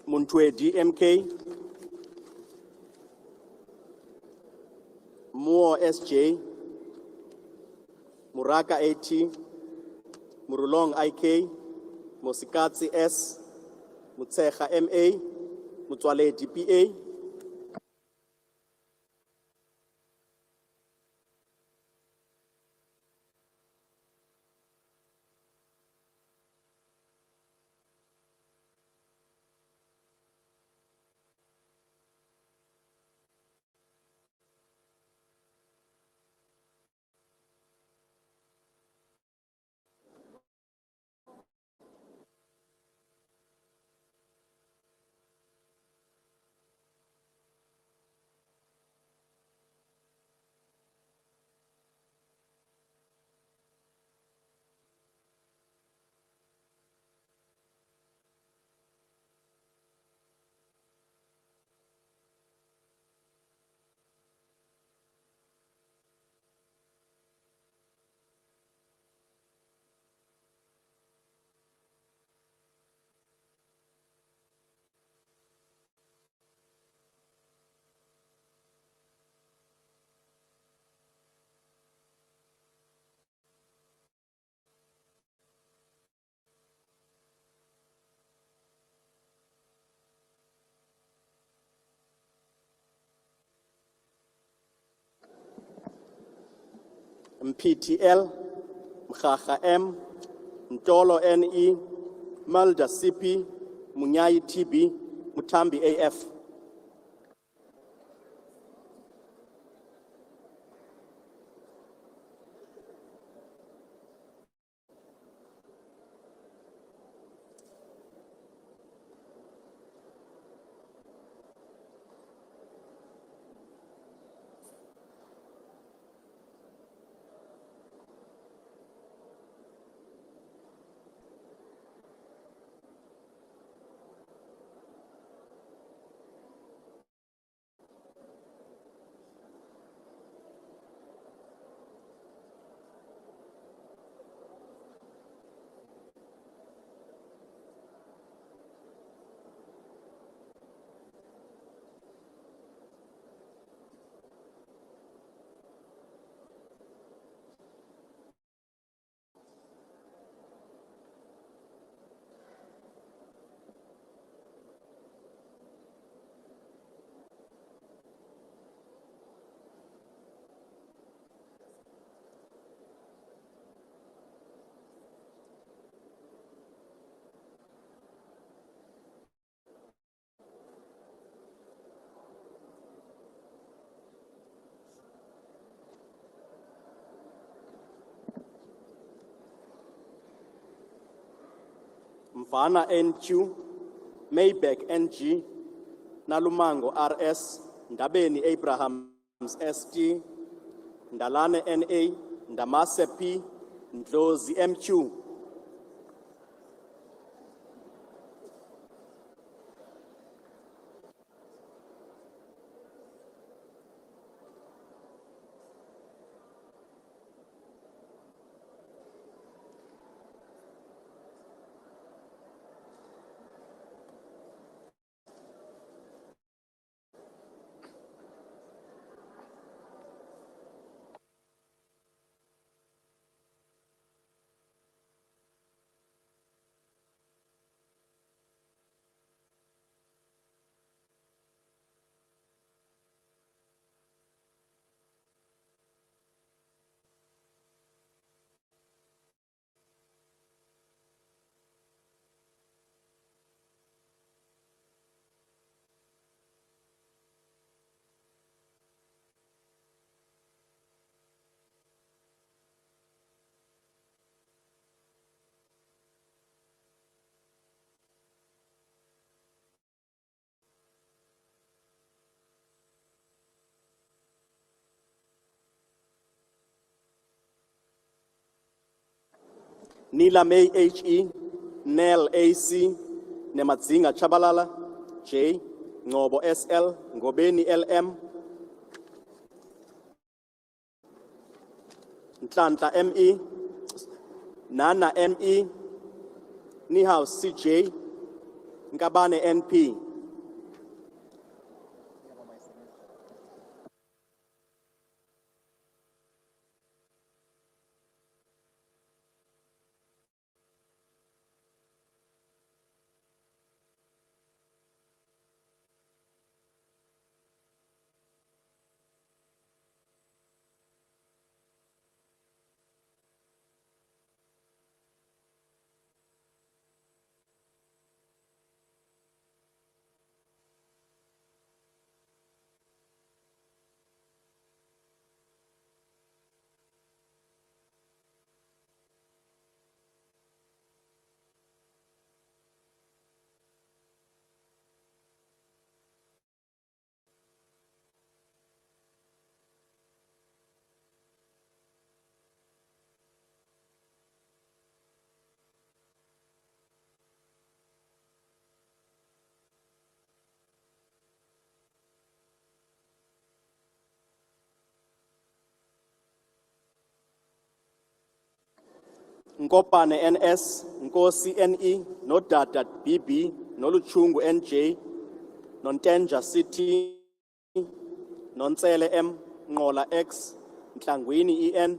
Muntwe DMK, Moore SJ, Muraka AT, Murulong IK, Mosikatsi S, Mutsecha MA, Mutwale DPA, MPTL, Mkhacha M, Ntolo NE, Malda CP, Munyai TB, Mutambi AF. Mfana NQ, Mayback NG, Nalumango RS, Ndabeni Abrahams ST, Ndalane NA, Ndamase P, Ndlozi MQ. Nila May HE, Nel AC, Nemadzinga Chabalala, J, Ngobo SL, Ngobeni LM, Ntlanta ME, Nana ME, Nihouse CJ, Nkabane NP, Nkopane NS, Nkosi NE, Nodada BB, Noluchungu NJ, Nontenja CT, Nonsele M, Ngola X, Ntlangwini EN,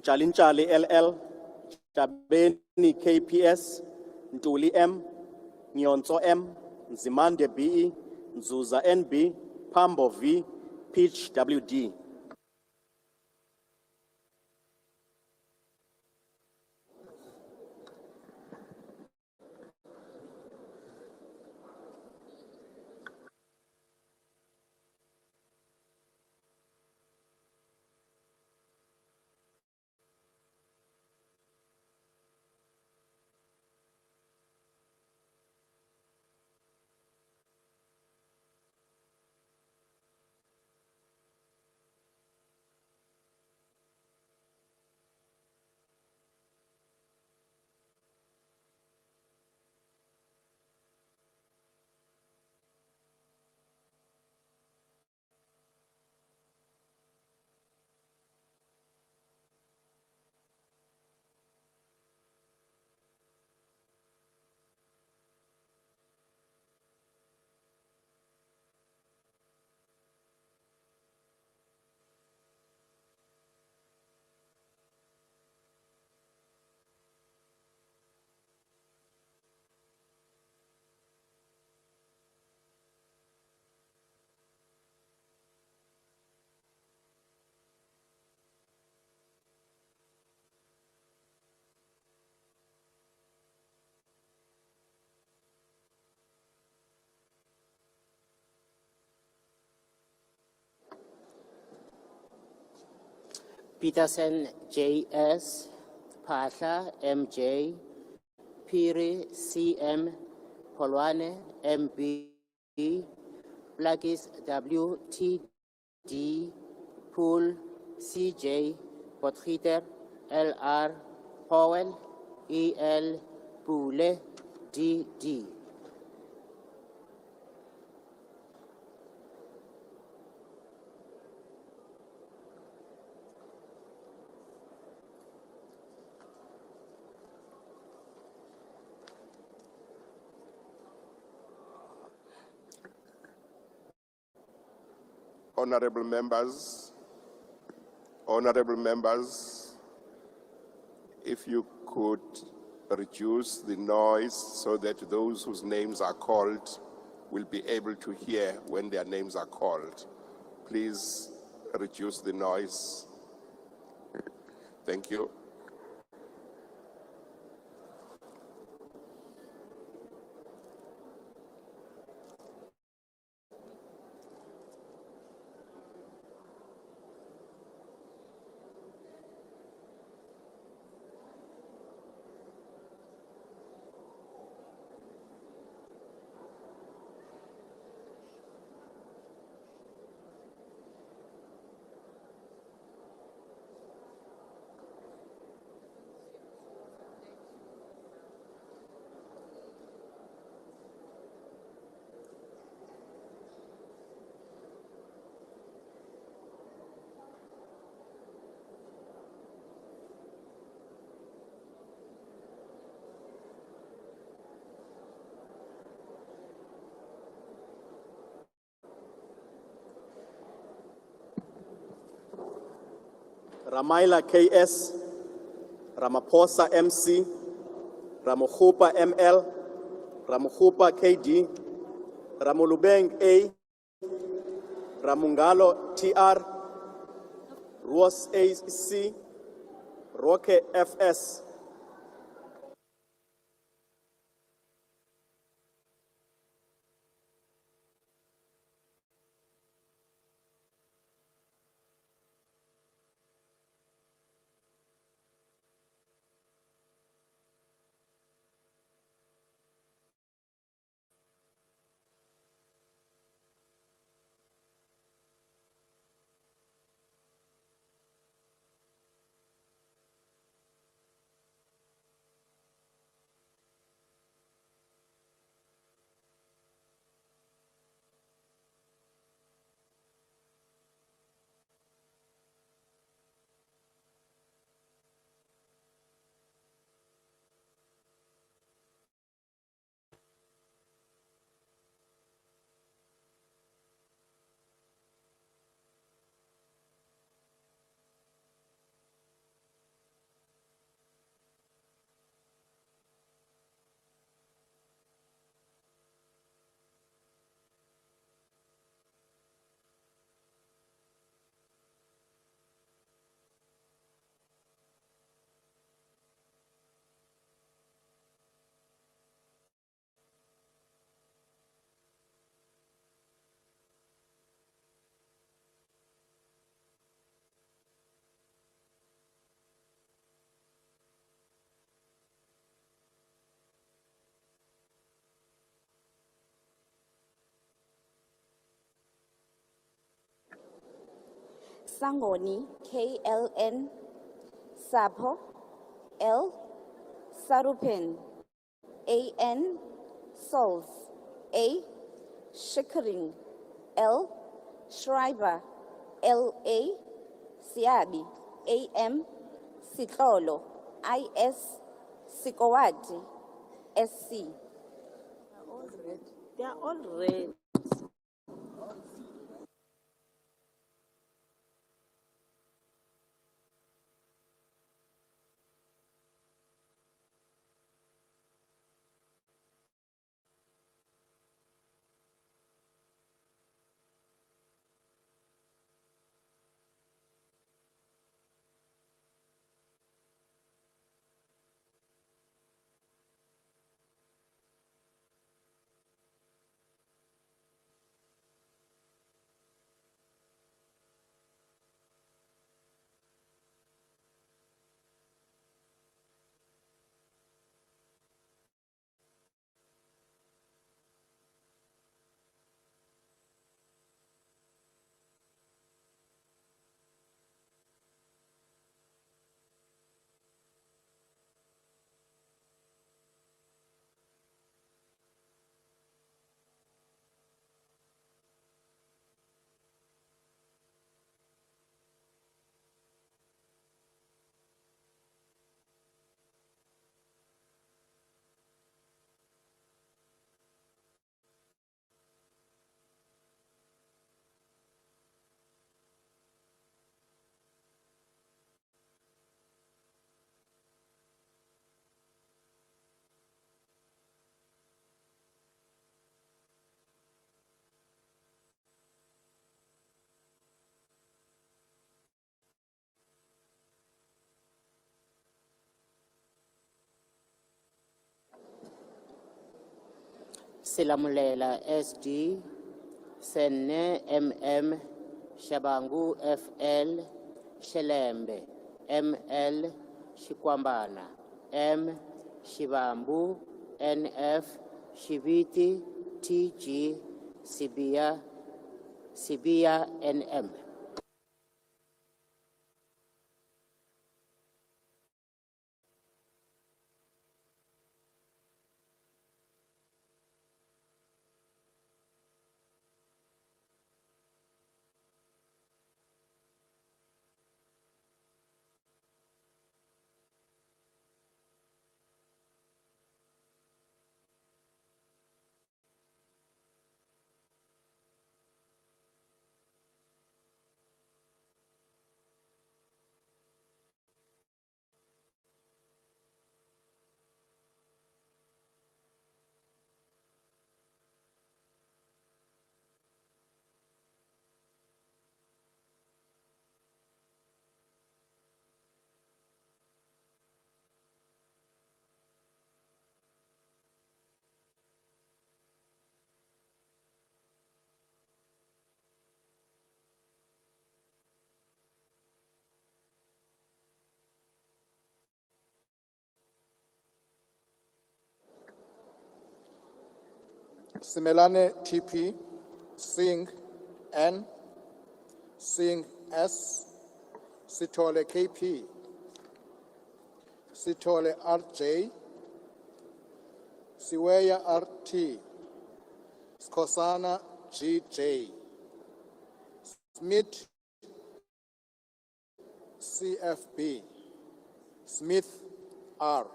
Chalinchali LL, Chabeni KPS, Ntuli M, Nyonso M, Nzimande BE, Nzuza NB, Pambo V, Peach WD. Peterson JS, Pasha MJ, Piri CM, Polwane MB, Blakis WTD, Pool CJ, Potgieter LR, Powell EL, Pule DD. Honorable members, if you could reduce the noise so that those whose names are called will be able to hear when their names are called. Please reduce the noise. Thank you. Ramaila KS, Ramaphosa MC, Ramokhupa ML, Ramokhupa KD, Ramolubeng A, Ramungalo TR, Ruos AC, Roque FS. Sangoni, KLN, Sapo, L, Sarupen, AN, Solve, A, Shikering, L, Schreiber, LA, Siabi, AM, Sitlolo, IS, Sikowati, SC. They are all red. Silamulela SD, Senne MM, Shabangu FL, Shelembe ML, Shikwambana M, Shibambu NF, Shibiti TG, Sibia NM. Simelane TP, Singh N, Singh S, Sitole KP, Sitole RJ, Siweya RT, Skosana GJ, Smith CFB, Smith R.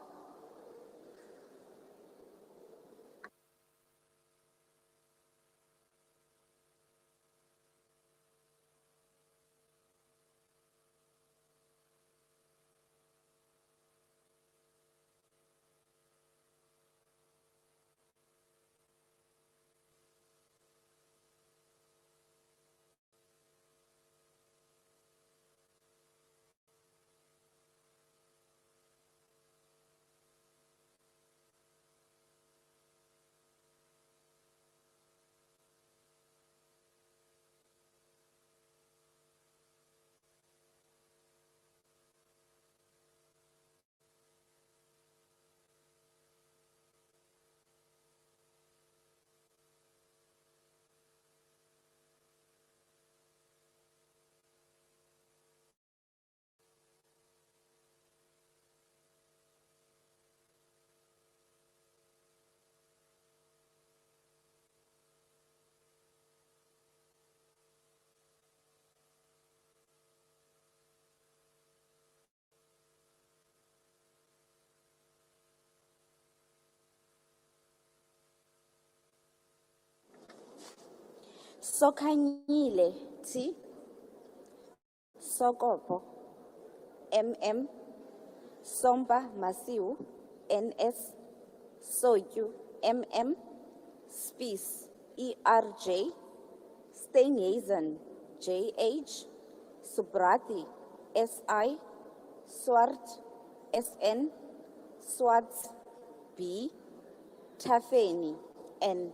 Sokanyile T, Sokopo MM, Somba Masiu NS, Soyu MM, Spies ERJ, Steenhuisen JH, Subrati SI, Swart SN, Swarts B, Tafeni N.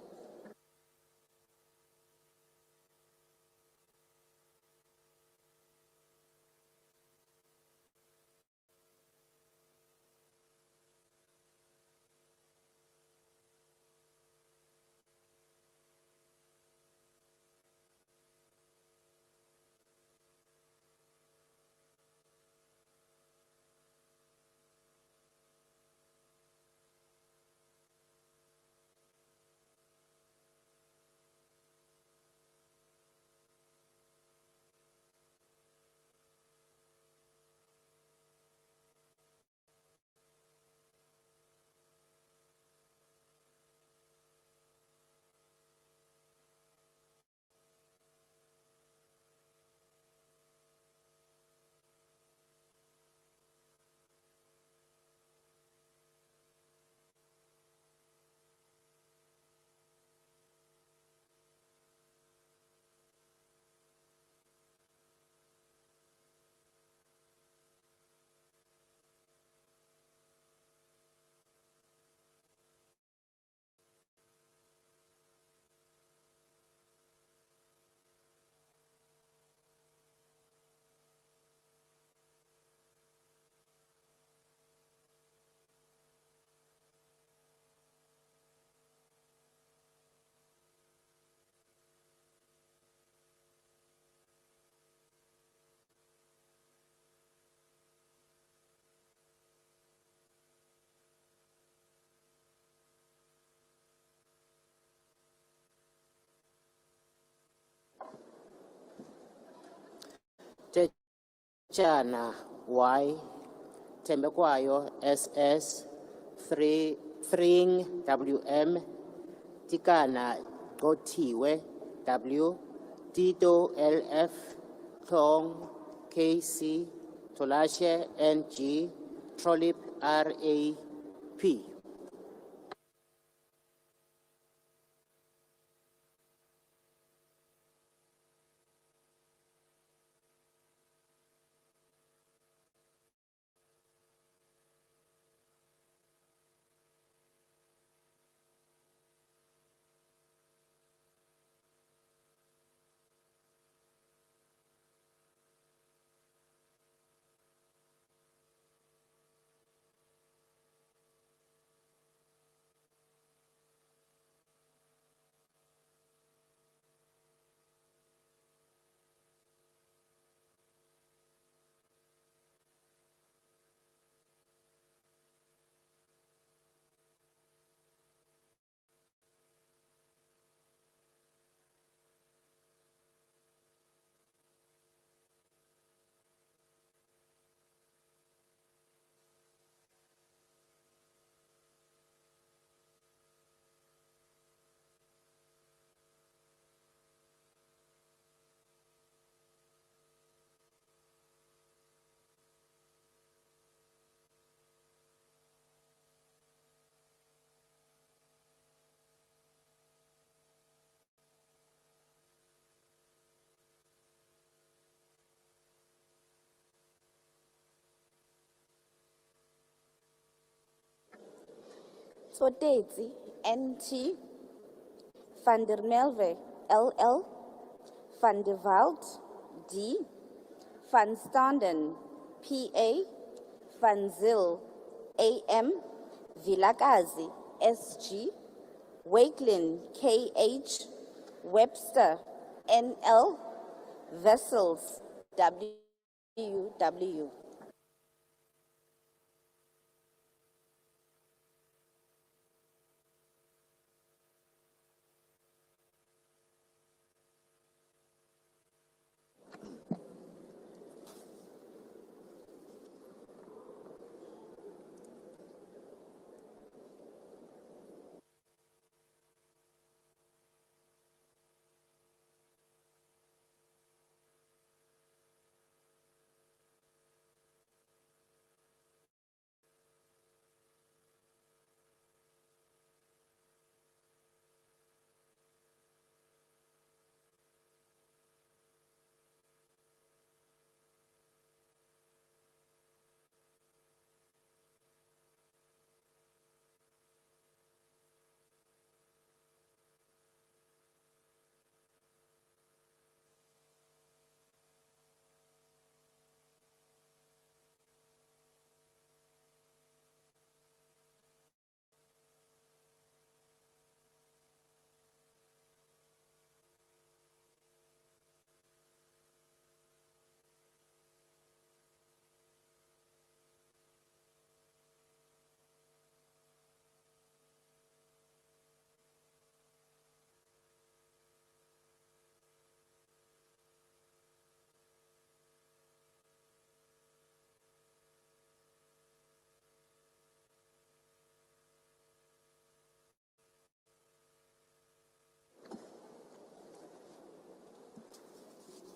Chana Y, Tembekwayo SS, 3 WM, Tikana Gotiwe W, Tito LF, Tong KC, Tolashe NG, Trolip RAP. Tsotetsi NT, Van der Merwe LL, Van der Walt D, Van Standen PA, Van Zyl AM, Vilakazi SG, Wakelin KH, Webster NL, Vessels WW.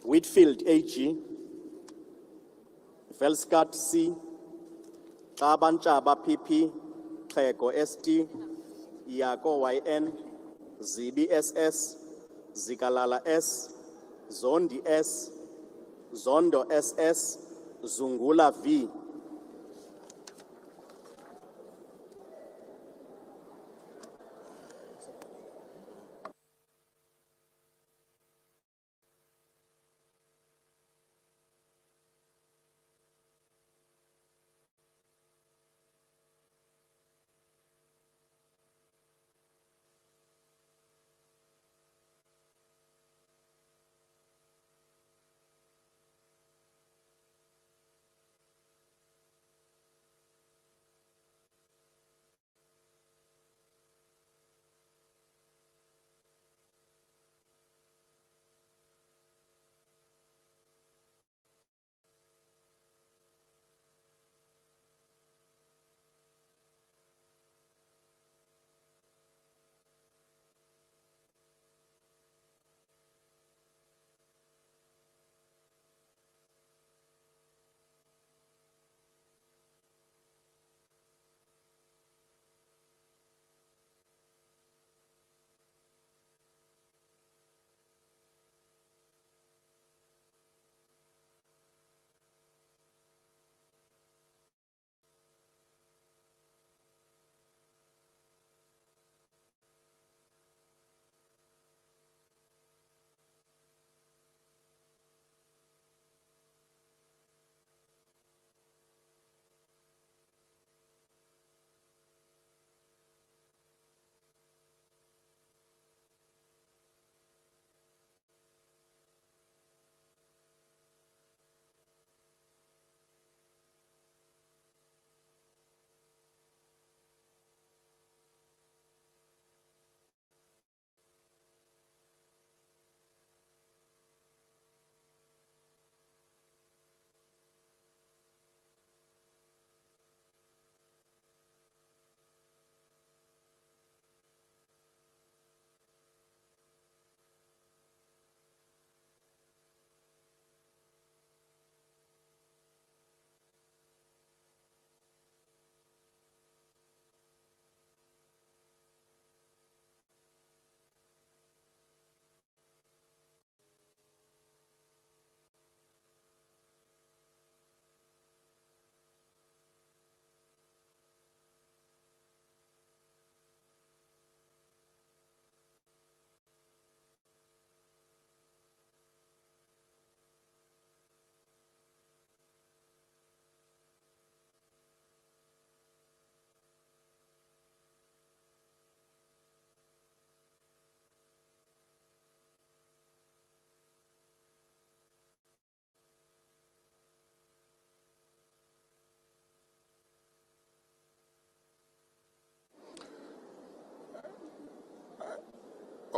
Whitfield AG, Velskat C, Kabantshaba PP, Xhego ST, Yako YN, Zibi SS, Zikalala S, Zondi S, Zondo SS, Zungula V.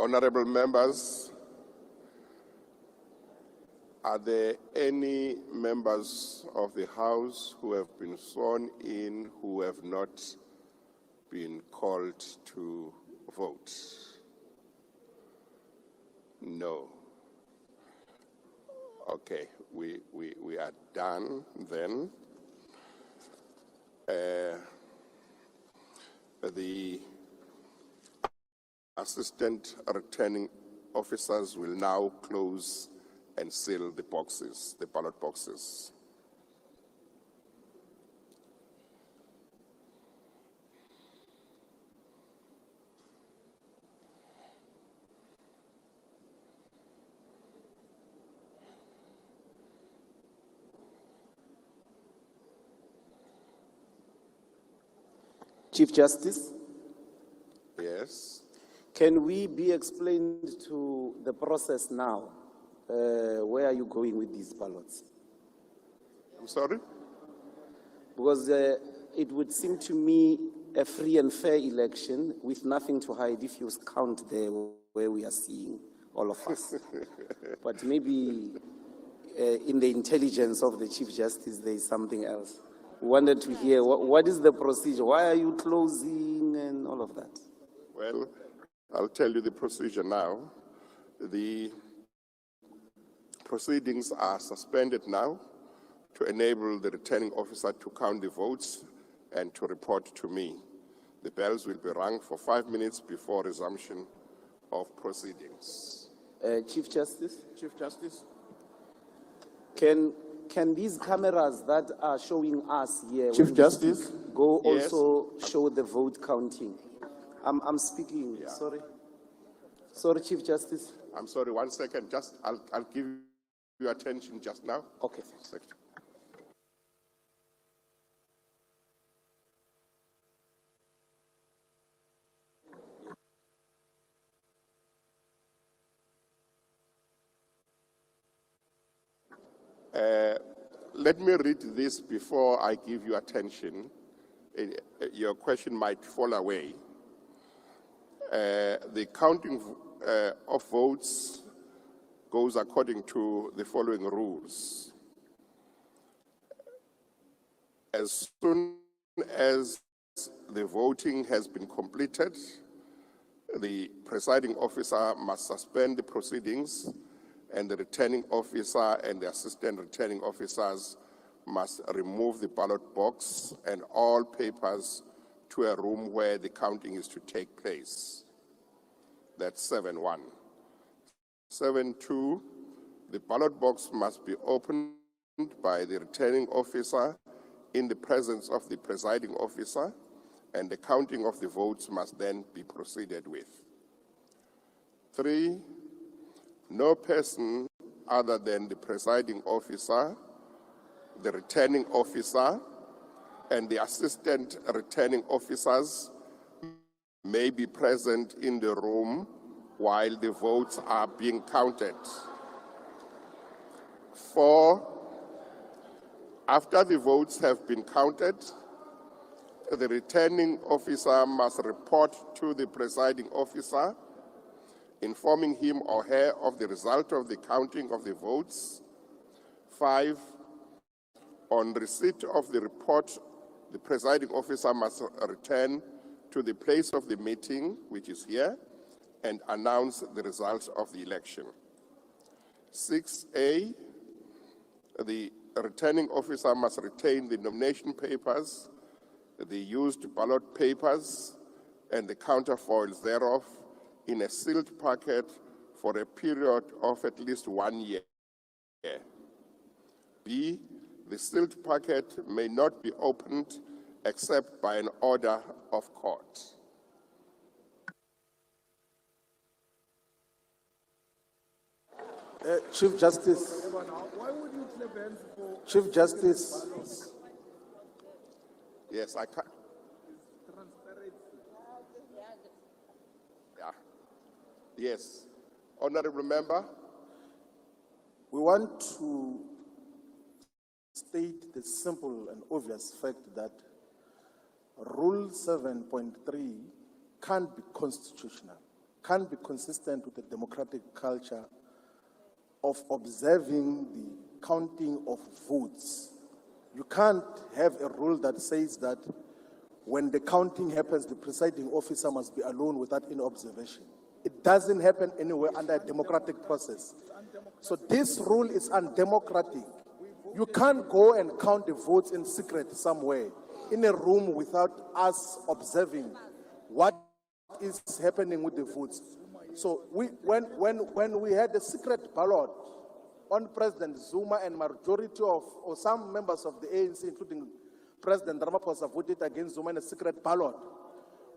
Honorable members, are there any members of the House who have been sworn in who have not been called to vote? No. Okay, we are done then. The assistant returning officers will now close and seal the boxes, the ballot boxes. Chief Justice, Yes? can we be explained to the process now? Where are you going with these ballots? I'm sorry? Because it would seem to me a free and fair election with nothing to hide if you count there where we are seeing all of us. But maybe in the intelligence of the Chief Justice, there is something else. We wanted to hear what is the procedure? Why are you closing and all of that? Well, I'll tell you the procedure now. The proceedings are suspended now to enable the returning officer to count the votes and to report to me. The bells will be rung for 5 minutes before resumption of proceedings. Chief Justice, Chief Justice. can these cameras that are showing us here Chief when we Justice? speak, go Yes. also show the vote counting? I'm speaking, Sorry, Chief Justice. I'm sorry, 1 second. I'll give you attention just now. Okay. Second. Let me read this before I give you attention. Your question might fall away. The counting of votes goes according to the following rules. As soon as the voting has been completed, the presiding officer must suspend the proceedings, and the returning officer and the assistant returning officers must remove the ballot box and all papers to a room where the counting is to take place. That's 7-1. 7-2, the ballot box must be opened by the returning officer in the presence of the presiding officer, and the counting of the votes must then be proceeded with. 3, no person other than the presiding officer, the returning officer, and the assistant returning officers may be present in the room while the votes are being counted. 4, after the votes have been counted, the returning officer must report to the presiding officer, informing him or her of the result of the counting of the votes. 5, on receipt of the report, the presiding officer must return to the place of the meeting, which is here, and announce the results of the election. 6A, the returning officer must retain the nomination papers, the used ballot papers, and the counterfoils thereof in a sealed packet for a period of at least 1 year. B, the sealed packet may not be opened except by an order of court. Chief Justice. Chief Justice. Yes, I can. Yeah. Yes. Honorable member. We want to state the simple and obvious fact that Rule 7.3 can't be constitutional can't be consistent with the democratic culture of observing the counting of votes. You can't have a rule that says that when the counting happens, the presiding officer must be alone without any observation. It doesn't happen anywhere under a democratic process. So this rule is undemocratic. You can't go and count the votes in secret somewhere in a room without us observing what is happening with the votes. So when we had the secret ballot on President Zuma and majority of, or some members of the ANC, including President Ramaphosa, voted against Zuma in a secret ballot,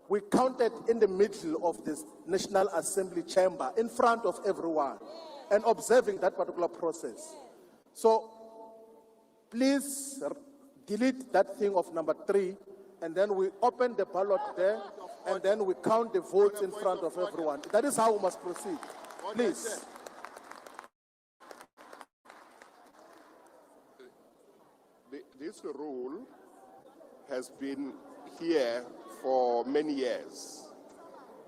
we counted in the middle of this National Assembly chamber in front of everyone and observing that particular process. So please delete that thing of number 3, and then we open the ballot there, and then we count the votes in front of everyone. That is how we must proceed. Please. This rule has been here for many years.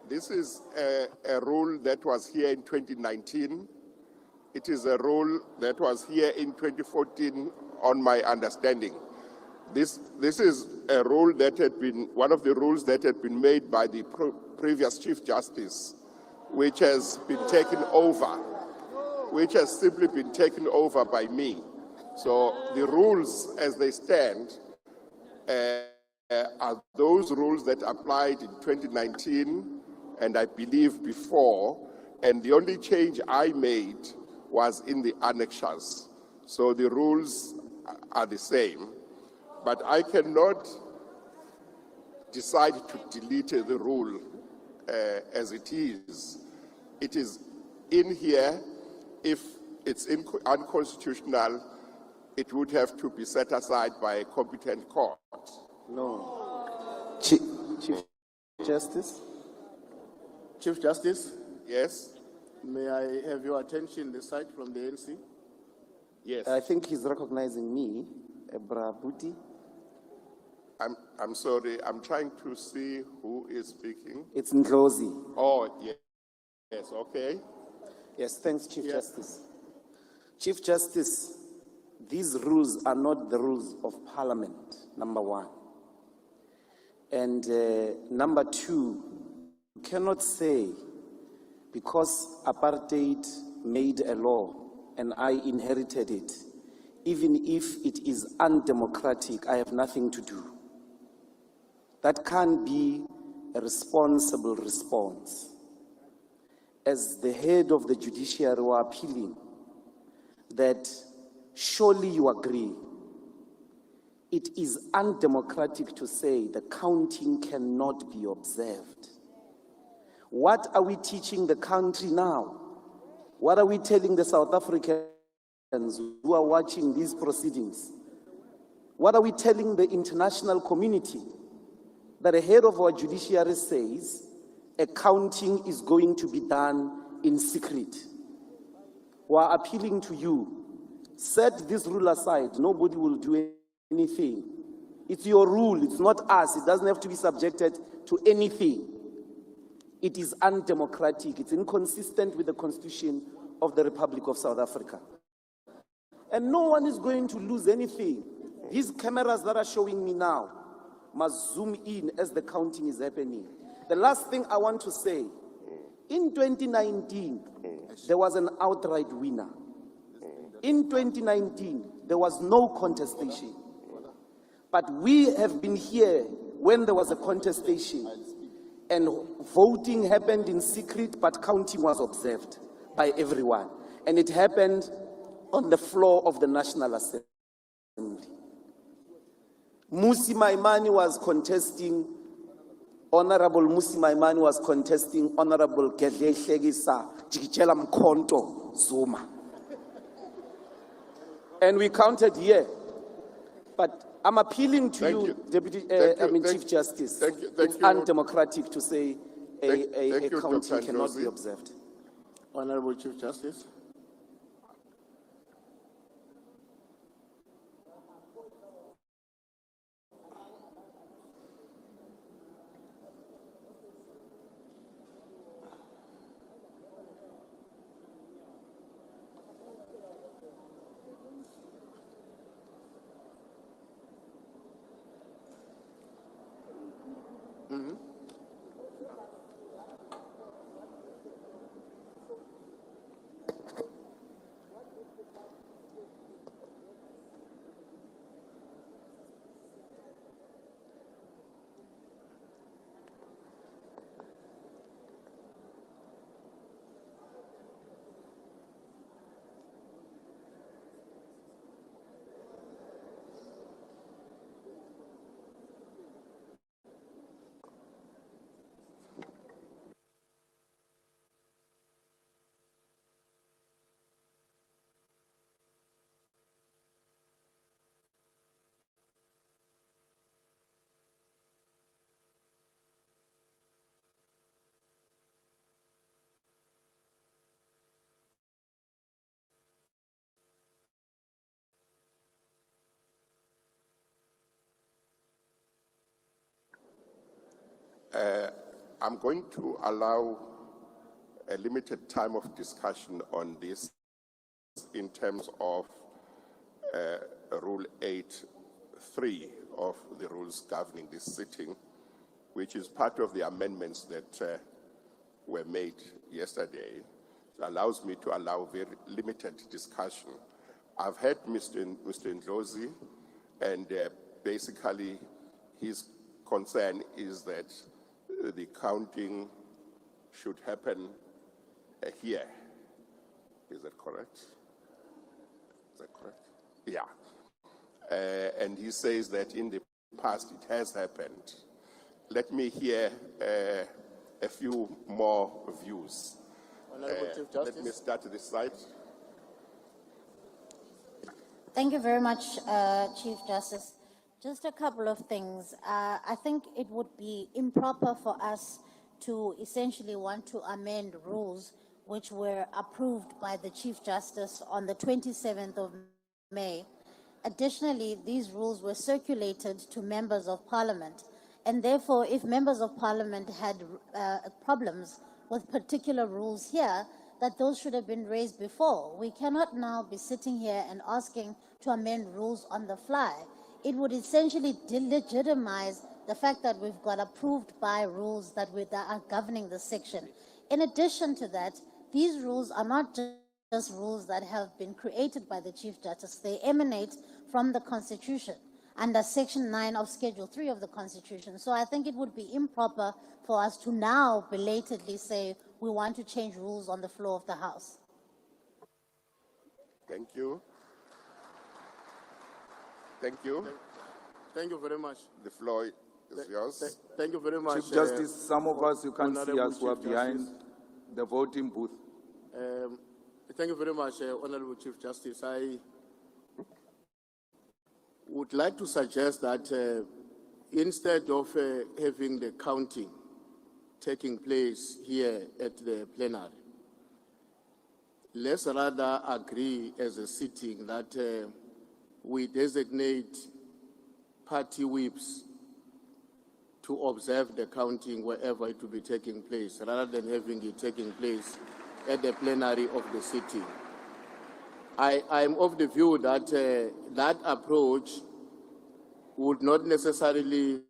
This is a rule that was here in 2019. It is a rule that was here in 2014, on my understanding. This is a rule that had been, one of the rules that had been made by the previous Chief Justice, which has been taken over, which has simply been taken over by me. So the rules as they stand are those rules that applied in 2019 and I believe before, and the only change I made was in the annexures. So the rules are the same, but I cannot decide to delete the rule as it is. It is in here. If it's unconstitutional, it would have to be set aside by a competent court. No. Chief Justice? Chief Justice, Yes? may I have your attention this side from the ANC? Yes. I think he's recognizing me, Ebra Buti. I'm sorry, I'm trying to see who is speaking. It's Ndlozi. Oh, yes, yes, okay. Yes, thanks, Chief Justice. Chief Justice, these rules are not the rules of Parliament, number 1. And number 2, you cannot say because apartheid made a law and I inherited it, even if it is undemocratic, I have nothing to do. That can't be a responsible response. As the head of the judiciary, we are appealing that surely you agree it is undemocratic to say the counting cannot be observed. What are we teaching the country now? What are we telling the South Africans who are watching these proceedings? What are we telling the international community? That the head of our judiciary says a counting is going to be done in secret. We are appealing to you. Set this rule aside. Nobody will do anything. It's your rule. It's not us. It doesn't have to be subjected to anything. It is undemocratic. It's inconsistent with the Constitution of the Republic of South Africa. And no one is going to lose anything. These cameras that are showing me now must zoom in as the counting is happening. The last thing I want to say, in 2019, there was an outright winner. In 2019, there was no contestation. But we have been here when there was a contestation and voting happened in secret, but counting was observed by everyone. And it happened on the floor of the National Assembly. Musi Maimane was contesting, Honorable Musi Maimane was contesting Honorable Gedle Hlekisa Jikijela Mkhonto Zuma. And we counted here. But I'm appealing to you, Deputy, Chief Justice. It's undemocratic to say a counting cannot be observed. Honorable Chief Justice. I'm going to allow a limited time of discussion on this in terms of Rule 8.3 of the rules governing this sitting, which is part of the amendments that were made yesterday. It allows me to allow very limited discussion. I've heard Mr. Ndlozi, and basically his concern is that the counting should happen here. Is that correct? Is that correct? Yeah. And he says that in the past it has happened. Let me hear a few more views. Honorable Chief Justice. Let me start this side. Thank you very much, Chief Justice. Just a couple of things. I think it would be improper for us to essentially want to amend rules which were approved by the Chief Justice on the 27th of May. Additionally, these rules were circulated to members of Parliament, and therefore, if members of Parliament had problems with particular rules here, that those should have been raised before. We cannot now be sitting here and asking to amend rules on the fly. It would essentially delegitimize the fact that we've got approved by rules that are governing the section. In addition to that, these rules are not just rules that have been created by the Chief Justice. They emanate from the Constitution under Section 9 of Schedule 3 of the Constitution. So I think it would be improper for us to now belatedly say we want to change rules on the floor of the House. Thank you. Thank you. Thank you very much. The floor is yours. Thank you very much. Chief Justice, some of us, you can't see Honorable us, who are Chief behind Justice. the voting booth. Thank you very much, Honorable Chief Justice. I would like to suggest that instead of having the counting taking place here at the plenary, let's rather agree as a sitting that we designate party whips to observe the counting wherever it will be taking place, rather than having it taking place at the plenary of the sitting. I'm of the view that that approach would not necessarily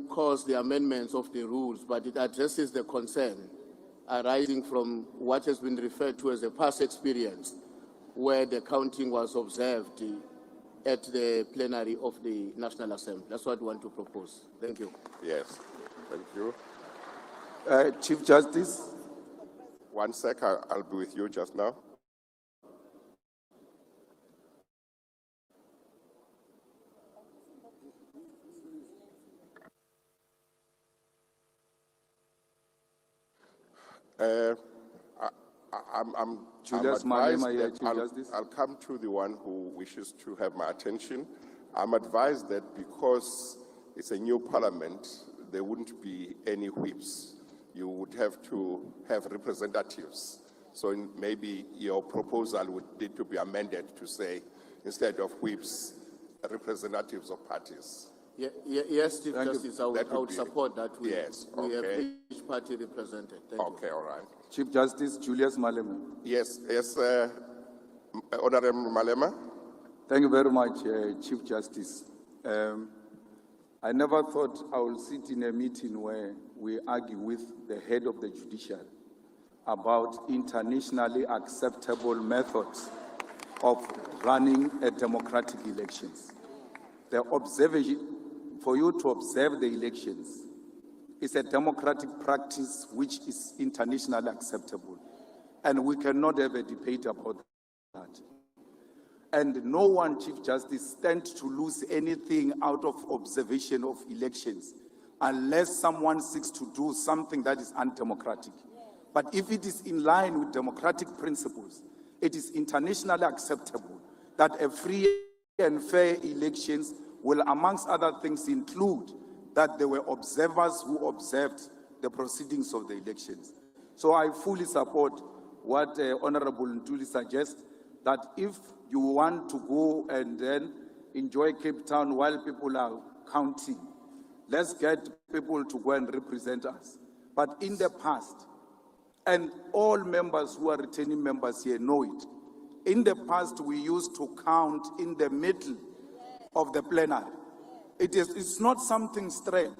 cause the amendments of the rules, but it addresses the concern arising from what has been referred to as a past experience, where the counting was observed at the plenary of the National Assembly. That's what I want to propose. Thank you. Yes, thank you. Chief Justice, 1 sec, I'll be with you just now. I'm Julius advised Malema here, that Chief Justice. I'll come to the one who wishes to have my attention. I'm advised that because it's a new parliament, there wouldn't be any whips. You would have to have representatives. So maybe your proposal would need to be amended to say, instead of whips, representatives of parties. Yes, Chief Thank you. Justice, I would support that. Yes, we have okay. each party represented. Thank you. Okay, all right. Chief Justice Julius Malema. Yes, Honorable Malema. Thank you very much, Chief Justice. I never thought I would sit in a meeting where we argue with the head of the judiciary about internationally acceptable methods of running a democratic elections. The observation, for you to observe the elections, is a democratic practice which is internationally acceptable. And we cannot have a debate about that. And no one, Chief Justice, stands to lose anything out of observation of elections unless someone seeks to do something that is undemocratic. But if it is in line with democratic principles, it is internationally acceptable that a free and fair elections will, amongst other things, include that there were observers who observed the proceedings of the elections. So I fully support what Honorable Ntuli suggests, that if you want to go and then enjoy Cape Town while people are counting, let's get people to go and represent us. But in the past, and all members who are returning members here know it, in the past we used to count in the middle of the plenary. It's not something strange.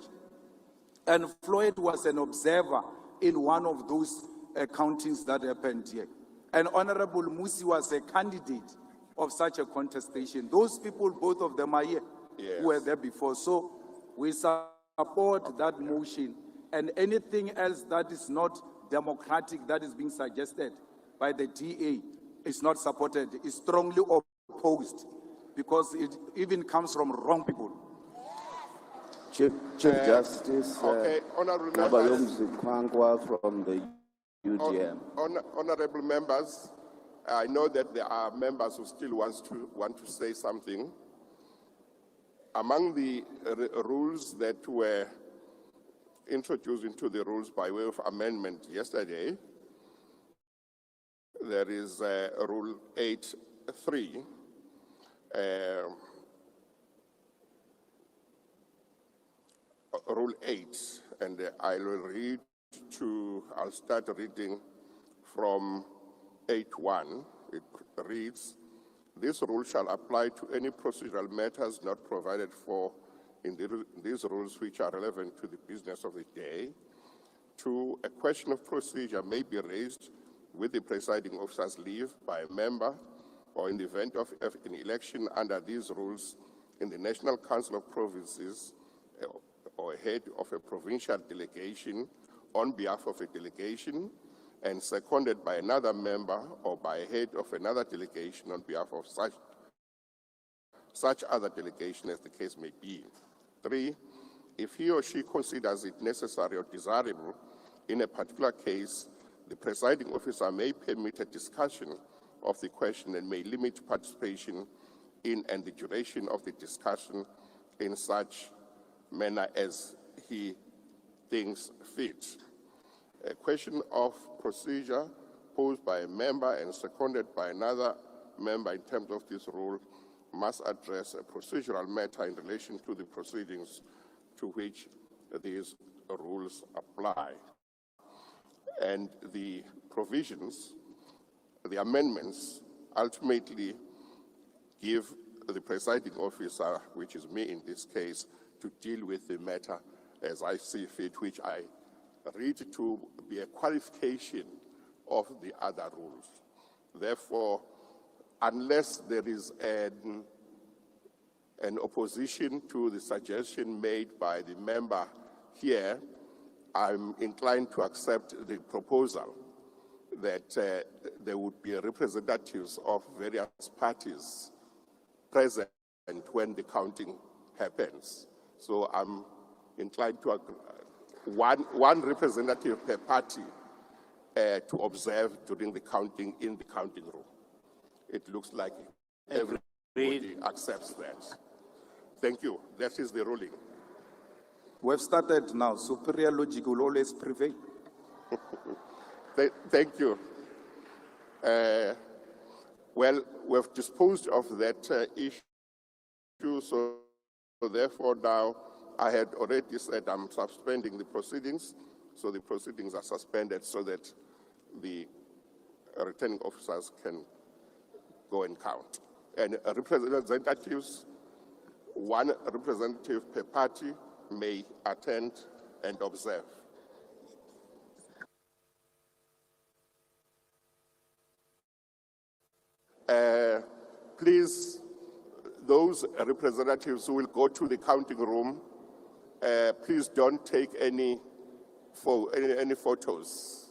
And Floyd was an observer in one of those countings that happened here. And Honorable Musi was a candidate of such a contestation. Those people, both of them are here, Yes. who were there before. So we support that motion, and anything else that is not democratic that is being suggested by the DA is not supported, is strongly opposed, because it even comes from wrong people. Chief Justice Okay, honorable members. Nabayomzi Kwangwa from the UDM. Honorable members, I know that there are members who still want to say something. Among the rules that were introduced into the rules by way of amendment yesterday, there is Rule 8.3. Rule 8, and I'll start reading from 8.1. It reads, this rule shall apply to any procedural matters not provided for in these rules which are relevant to the business of the day. 2, a question of procedure may be raised with the presiding officer's leave by a member, or in the event of an election under these rules in the National Council of Provinces, or head of a provincial delegation on behalf of a delegation, and seconded by another member or by a head of another delegation on behalf of such other delegation as the case may be. 3, if he or she considers it necessary or desirable in a particular case, the presiding officer may permit a discussion of the question and may limit participation in and the duration of the discussion in such manner as he thinks fit. A question of procedure posed by a member and seconded by another member in terms of this rule must address a procedural matter in relation to the proceedings to which these rules apply. And the provisions, the amendments, ultimately give the presiding officer, which is me in this case, to deal with the matter as I see fit, which I read to be a qualification of the other rules. Therefore, unless there is an opposition to the suggestion made by the member here, I'm inclined to accept the proposal that there would be representatives of various parties present when the counting happens. So I'm inclined to one representative per party to observe during the counting in the counting room. It looks like everybody accepts that. Thank you. That is the ruling. We've started now. Superior logic will always prevail. Thank you. Well, we've disposed of that issue, so therefore now I had already said I'm suspending the proceedings, so the proceedings are suspended so that the returning officers can go and count. And representatives, one representative per party may attend and observe. Please, those representatives who will go to the counting room, please don't take any photos.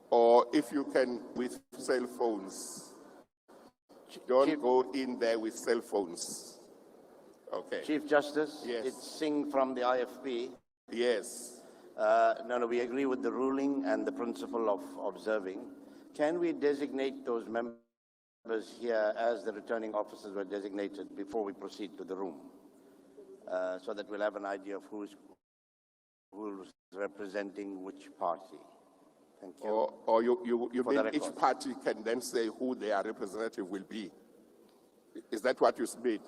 Or if you can, with cell phones. Don't go in there with cell phones. Okay. Chief Justice? Yes. It's Singh from the IFP. Yes. No, we agree with the ruling and the principle of observing. Can we designate those members here as the returning officers were designated before we proceed to the room? So that we'll have an idea of who's representing which party. Thank you. Or you For mean the each record. party can then say who their representative will be? Is that what you mean?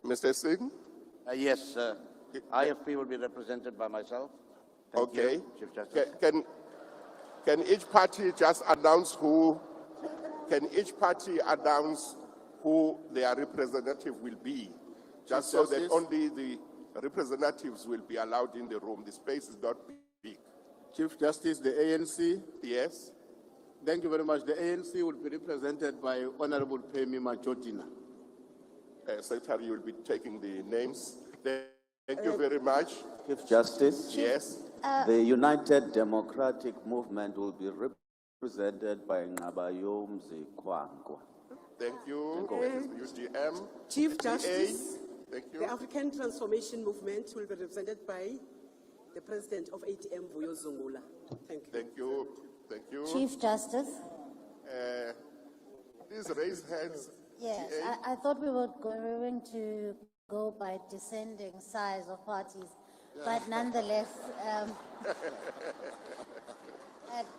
Mr. Singh? Yes, IFP will be represented by myself. Thank Okay. you, Chief Justice. Can each party just announce who? Can each party announce who their representative will be, just so that Justice. only the representatives will be allowed in the room? The space is not big. Chief Justice, the ANC. Yes. Thank you very much. The ANC will be represented by Honorable Pemi Majotina. Secretary, you will be taking the names. Thank you very much. Chief Justice, Yes. the United Democratic Movement will be represented by Ngabayo Mzekwankwa. Thank you, UGM. Chief Justice, Thank you. the African Transformation Movement will be represented by the President of ATM, Vuyo Zungula. Thank you. Thank you. Thank you. Chief Justice? Please raise hands. Yes, TA. I thought we were going to go by descending size of parties, but nonetheless,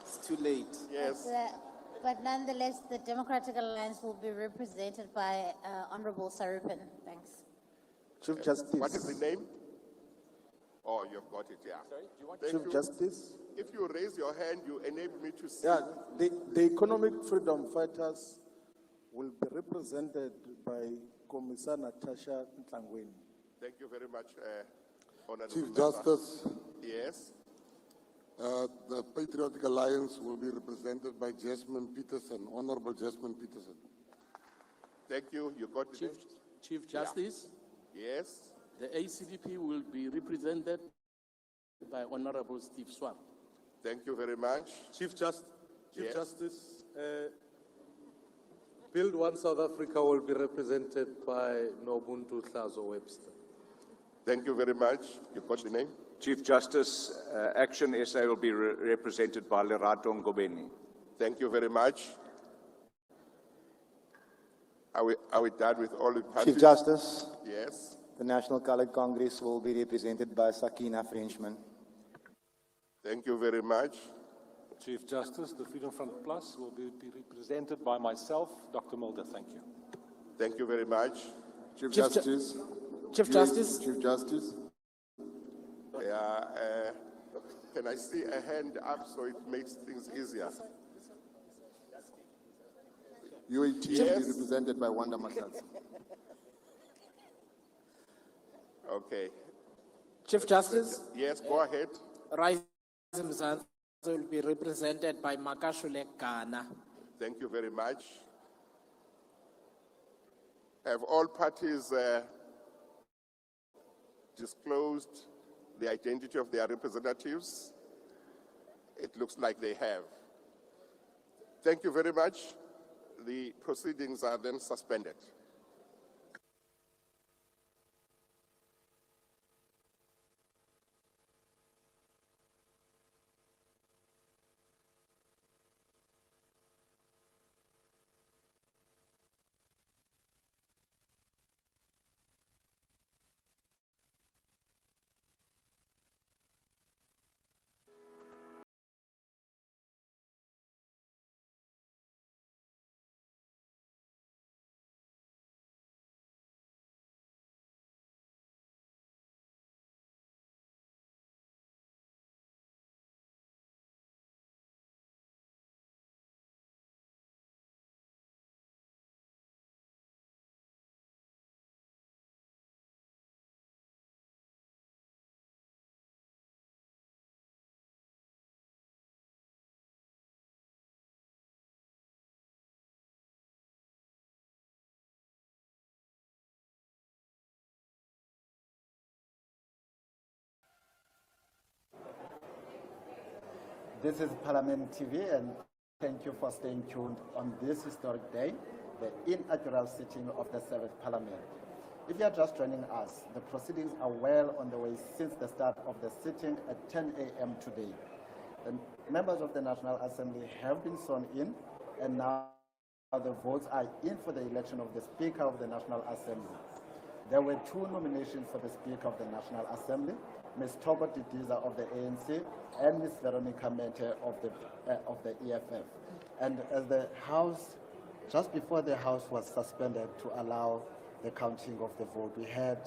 It's too late. Yes. but nonetheless, the Democratic Alliance will be represented by Honorable Sarupin. Thanks. Chief Justice. What is the name? Oh, you've got it, yeah. Sorry, do you want Chief Justice. If you raise your hand, you enable me to see. Yeah, the economic freedom fighters will be represented by Commissar Natasha Ntlangweni. Thank you very much, Honorable Chief Member. Justice, Yes. the Patriotic Alliance will be represented by Jasmine Peterson, Honorable Jasmine Peterson. Thank you. You got the name? Chief Justice, Yes. the ACDP will be represented by Honorable Steve Swam. Thank you very much. Chief Yes. Justice, Build One South Africa will be represented by Nobuntu Hlazo Webster. Thank you very much. You got the name? Chief Justice, Action SA will be represented by Lerato Ngobeni. Thank you very much. Are we done with all the parties? Chief Justice, Yes. the National Colored Congress will be represented by Sakina Frenchman. Thank you very much. Chief Justice, the Freedom Front Plus will be represented by myself, Dr. Mulder. Thank you. Thank you very much. Chief Justice. Chief Justice. Chief Justice. Yeah, can I see a hand up so it makes things easier? UAT Yes. will be represented by Wanda Matlantsi. Okay. Chief Justice, Yes, go ahead. Rise Mzansi will be represented by Makashule Ghana. Thank you very much. Have all parties disclosed the identity of their representatives? It looks like they have. Thank you very much. The proceedings are then suspended. This is Parliament TV, and thank you for staying tuned on this historic day, the inaugural sitting of the 7th Parliament. If you are just joining us, the proceedings are well on the way since the start of the sitting at 10 a.m. today. The members of the National Assembly have been sworn in, and now the votes are in for the election of the Speaker of the National Assembly. There were 2 nominations for the Speaker of the National Assembly. Ms. Togo Didiza of the ANC, and Ms. Veronica Mente of the EFF. And as the House, just before the House was suspended to allow the counting of the vote, we had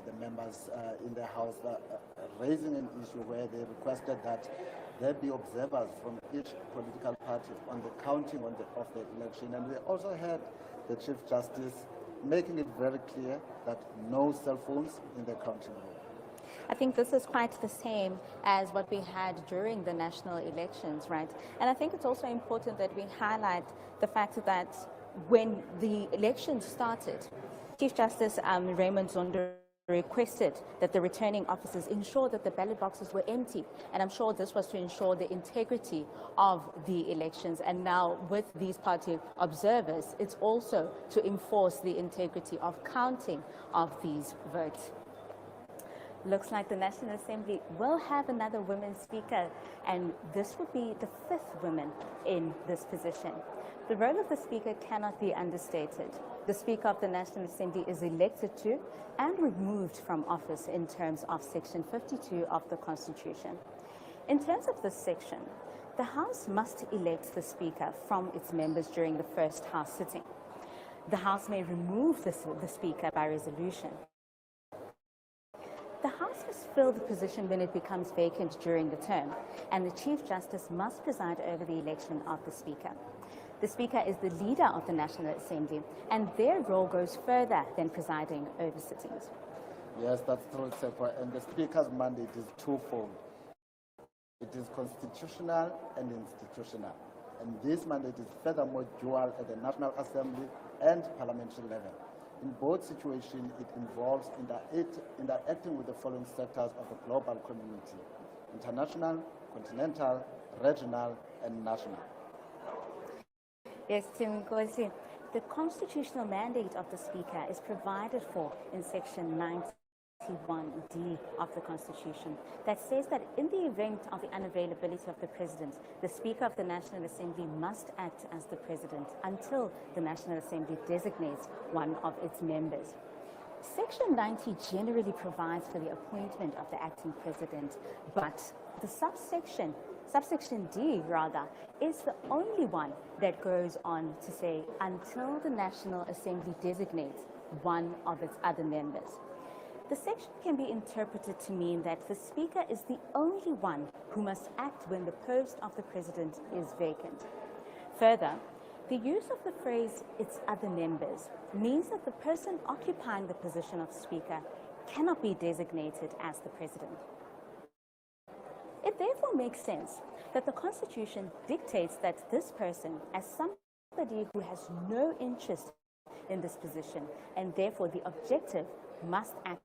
the members in the House raising an issue where they requested that there be observers from each political party on the counting of the election. And we also had the Chief Justice making it very clear that no cell phones in the counting room. I think this is quite the same as what we had during the national elections, right? And I think it's also important that we highlight the fact that when the elections started, Chief Justice Raymond Zondo requested that the returning officers ensure that the ballot boxes were empty. And I'm sure this was to ensure the integrity of the elections. And now with these party observers, it's also to enforce the integrity of counting of these votes. Looks like the National Assembly will have another woman speaker, and this would be the 5th woman in this position. The role of the speaker cannot be understated. The Speaker of the National Assembly is elected to and removed from office in terms of Section 52 of the Constitution. In terms of this section, the House must elect the Speaker from its members during the first House sitting. The House may remove the Speaker by resolution. The House must fill the position when it becomes vacant during the term, and the Chief Justice must preside over the election of the Speaker. The Speaker is the leader of the National Assembly, and their role goes further than presiding over sittings. Yes, that's true, Tsepo. And the Speaker's mandate is twofold. It is constitutional and institutional. And this mandate is furthermore dual at the National Assembly and parliamentary level. In both situations, it involves interacting with the following sectors of the global community: international, continental, regional, and national. Yes, Tim Ngozi, the constitutional mandate of the Speaker is provided for in Section 91D of the Constitution, that says that in the event of the unavailability of the President, the Speaker of the National Assembly must act as the President until the National Assembly designates one of its members. Section 90 generally provides for the appointment of the acting President, but the subsection D, is the only one that goes on to say until the National Assembly designates one of its other members. The section can be interpreted to mean that the Speaker is the only one who must act when the post of the President is vacant. Further, the use of the phrase "its other members" means that the person occupying the position of Speaker cannot be designated as the President. It therefore makes sense that the Constitution dictates that this person, as somebody who has no interest in this position, and therefore the objective, must act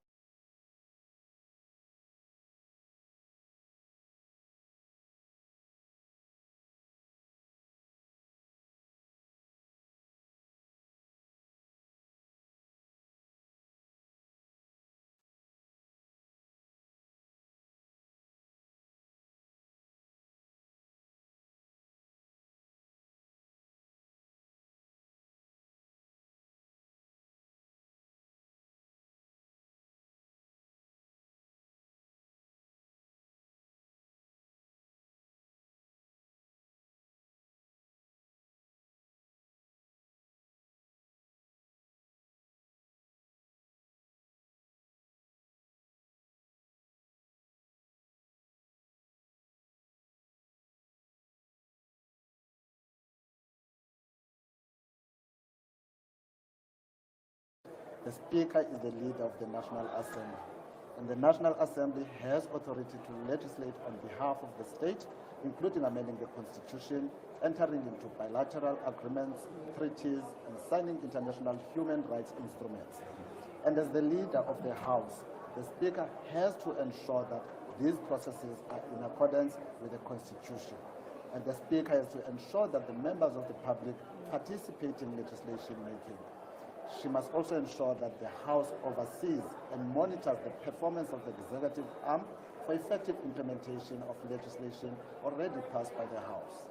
The Speaker is the leader of the National Assembly, and the National Assembly has authority to legislate on behalf of the state, including amending the Constitution, entering into bilateral agreements, treaties, and signing international human rights instruments. And as the leader of the House, the Speaker has to ensure that these processes are in accordance with the Constitution. And the Speaker has to ensure that the members of the public participate in legislation making. She must also ensure that the House oversees and monitors the performance of the executive arm for effective implementation of legislation already passed by the House.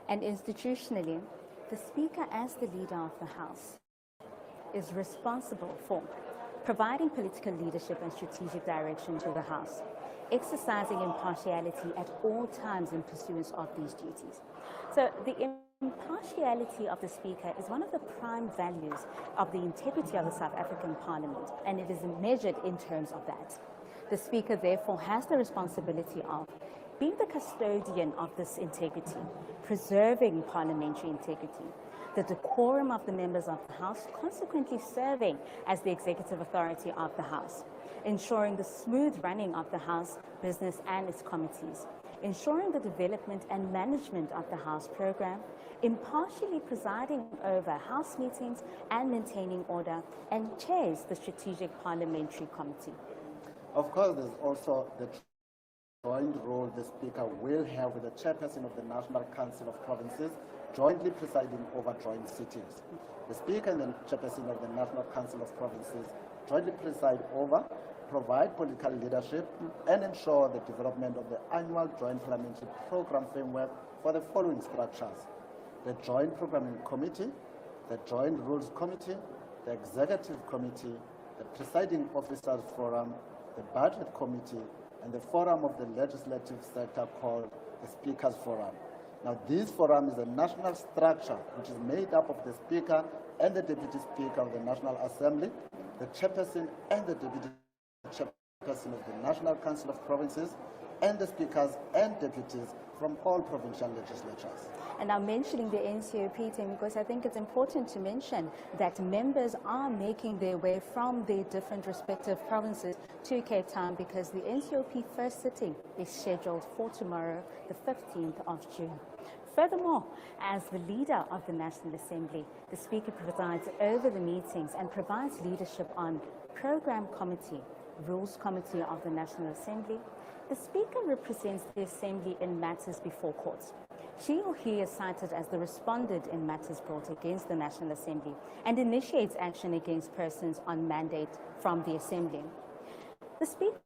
And institutionally, the Speaker, as the leader of the House, is responsible for providing political leadership and strategic direction to the House, exercising impartiality at all times in pursuance of these duties. So the impartiality of the Speaker is one of the prime values of the integrity of the South African Parliament, and it is measured in terms of that. The Speaker, therefore, has the responsibility of being the custodian of this integrity, preserving parliamentary integrity, the decorum of the members of the House, consequently serving as the executive authority of the House, ensuring the smooth running of the House business and its committees, ensuring the development and management of the House program, impartially presiding over House meetings and maintaining order, and chairs the Strategic Parliamentary Committee. Of course, there's also the joint role the Speaker will have with the Chairperson of the National Council of Provinces, jointly presiding over joint sittings. The Speaker and the Chairperson of the National Council of Provinces jointly preside over, provide political leadership, and ensure the development of the annual Joint Parliamentary Program framework for the following structures: the Joint Programming Committee, the Joint Rules Committee, the Executive Committee, the Presiding Officers Forum, the Budget Committee, and the forum of the legislative sector called the Speaker's Forum. Now, this forum is a national structure which is made up of the Speaker and the Deputy Speaker of the National Assembly, the Chairperson and the Deputy Chairperson of the National Council of Provinces, and the Speakers and Deputies from all provincial legislatures. And I'm mentioning the NCOP team because I think it's important to mention that members are making their way from their different respective provinces to Cape Town, because the NCOP first sitting is scheduled for tomorrow, the 15th of June. Furthermore, as the leader of the National Assembly, the Speaker presides over the meetings and provides leadership on Program Committee, Rules Committee of the National Assembly. The Speaker represents the Assembly in matters before courts. She or he is cited as the respondent in matters brought against the National Assembly and initiates action against persons on mandate from the Assembly. The Speaker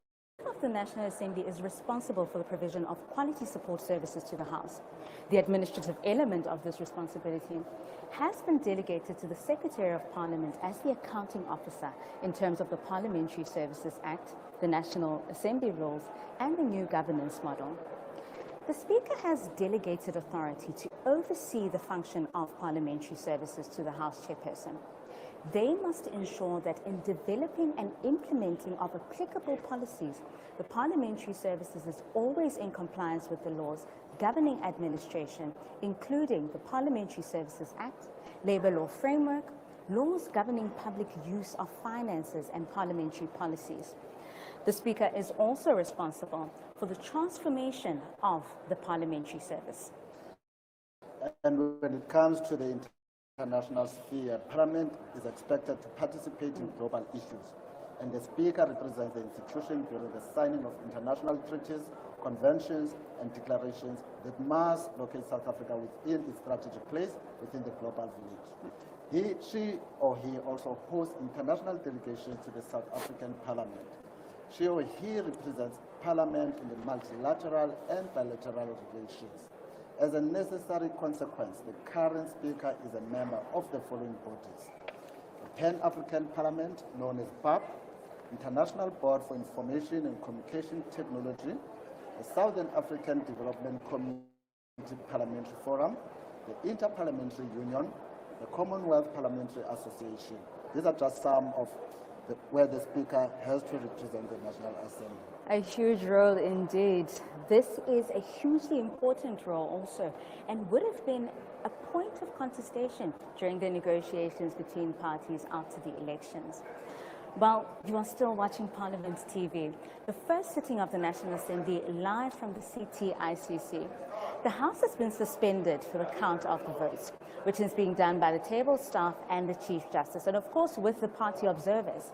of the National Assembly is responsible for the provision of quality support services to the House. The administrative element of this responsibility has been delegated to the Secretary of Parliament as the accounting officer in terms of the Parliamentary Services Act, the National Assembly rules, and the new governance model. The Speaker has delegated authority to oversee the function of parliamentary services to the House Chairperson. They must ensure that in developing and implementing of applicable policies, the parliamentary services is always in compliance with the laws governing administration, including the Parliamentary Services Act, Labour Law Framework, laws governing public use of finances and parliamentary policies. The Speaker is also responsible for the transformation of the parliamentary service. And when it comes to the international sphere, Parliament is expected to participate in global issues, and the Speaker represents the institution during the signing of international treaties, conventions, and declarations that must locate South Africa within its strategic place within the global village. She or he also hosts international delegations to the South African Parliament. She or he represents Parliament in the multilateral and bilateral relations. As a necessary consequence, the current Speaker is a member of the following bodies: the Pan-African Parliament, known as PAP, International Board for Information and Communication Technology, the Southern African Development Community Parliamentary Forum, the Inter-Parliamentary Union, the Commonwealth Parliamentary Association. These are just some of where the Speaker has to represent the National Assembly. A huge role indeed. This is a hugely important role also, and would have been a point of contestation during the negotiations between parties after the elections. Well, you are still watching Parliament TV, the first sitting of the National Assembly live from the CTICC. The House has been suspended for the count of the votes, which is being done by the table staff and the Chief Justice, and of course with the party observers.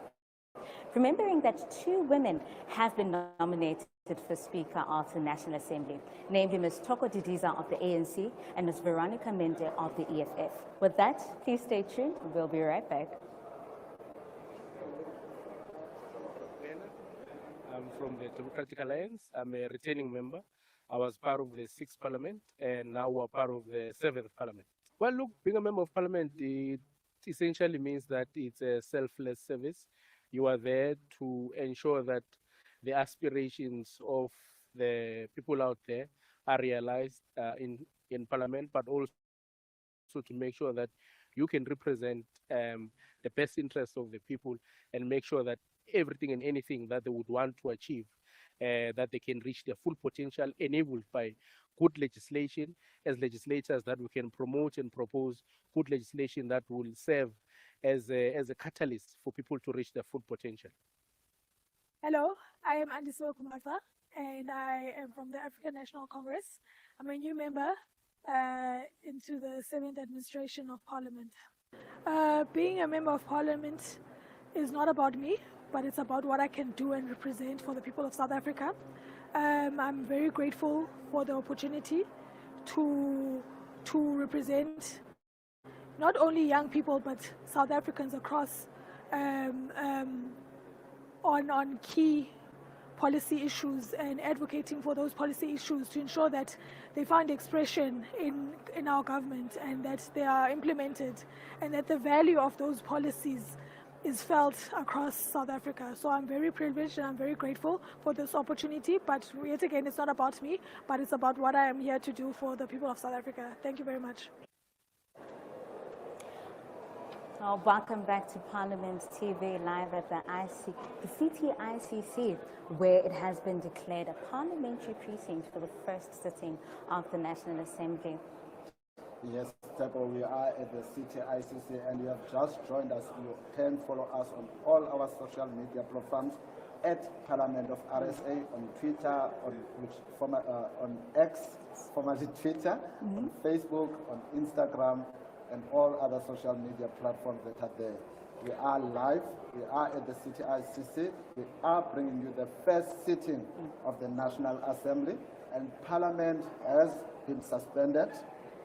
Remembering that 2 women have been nominated for Speaker of the National Assembly, namely Ms. Toko Didiza of the ANC and Ms. Veronica Mende of the EFF. With that, please stay tuned. We'll be right back. I'm from the Democratic Alliance. I'm a returning member. I was part of the 6th Parliament, and now we're part of the 7th Parliament. Well, look, being a member of Parliament, it essentially means that it's a selfless service. You are there to ensure that the aspirations of the people out there are realized in Parliament, but also to make sure that you can represent the best interests of the people and make sure that everything and anything that they would want to achieve, that they can reach their full potential, enabled by good legislation. As legislators, that we can promote and propose good legislation that will serve as a catalyst for people to reach their full potential. Hello, I am Andisiwe Kumatha, and I am from the African National Congress. I'm a new member into the 7th administration of Parliament. Being a member of Parliament is not about me, but it's about what I can do and represent for the people of South Africa. I'm very grateful for the opportunity to represent not only young people, but South Africans across on key policy issues and advocating for those policy issues to ensure that they find expression in our government and that they are implemented and that the value of those policies is felt across South Africa. So I'm very privileged and I'm very grateful for this opportunity, but yet again, it's not about me, but it's about what I am here to do for the people of South Africa. Thank you very much. Welcome back to Parliament TV live at the CTICC, where it has been declared a parliamentary precinct for the first sitting of the National Assembly. Yes, Tebo, we are at the CTICC and you have just joined us. You can follow us on all our social media platforms at Parliament of RSA, on Twitter, on X, formerly Twitter, on Facebook, on Instagram, and all other social media platforms that are there. We are live, we are at the CTICC, we are bringing you the first sitting of the National Assembly, and Parliament has been suspended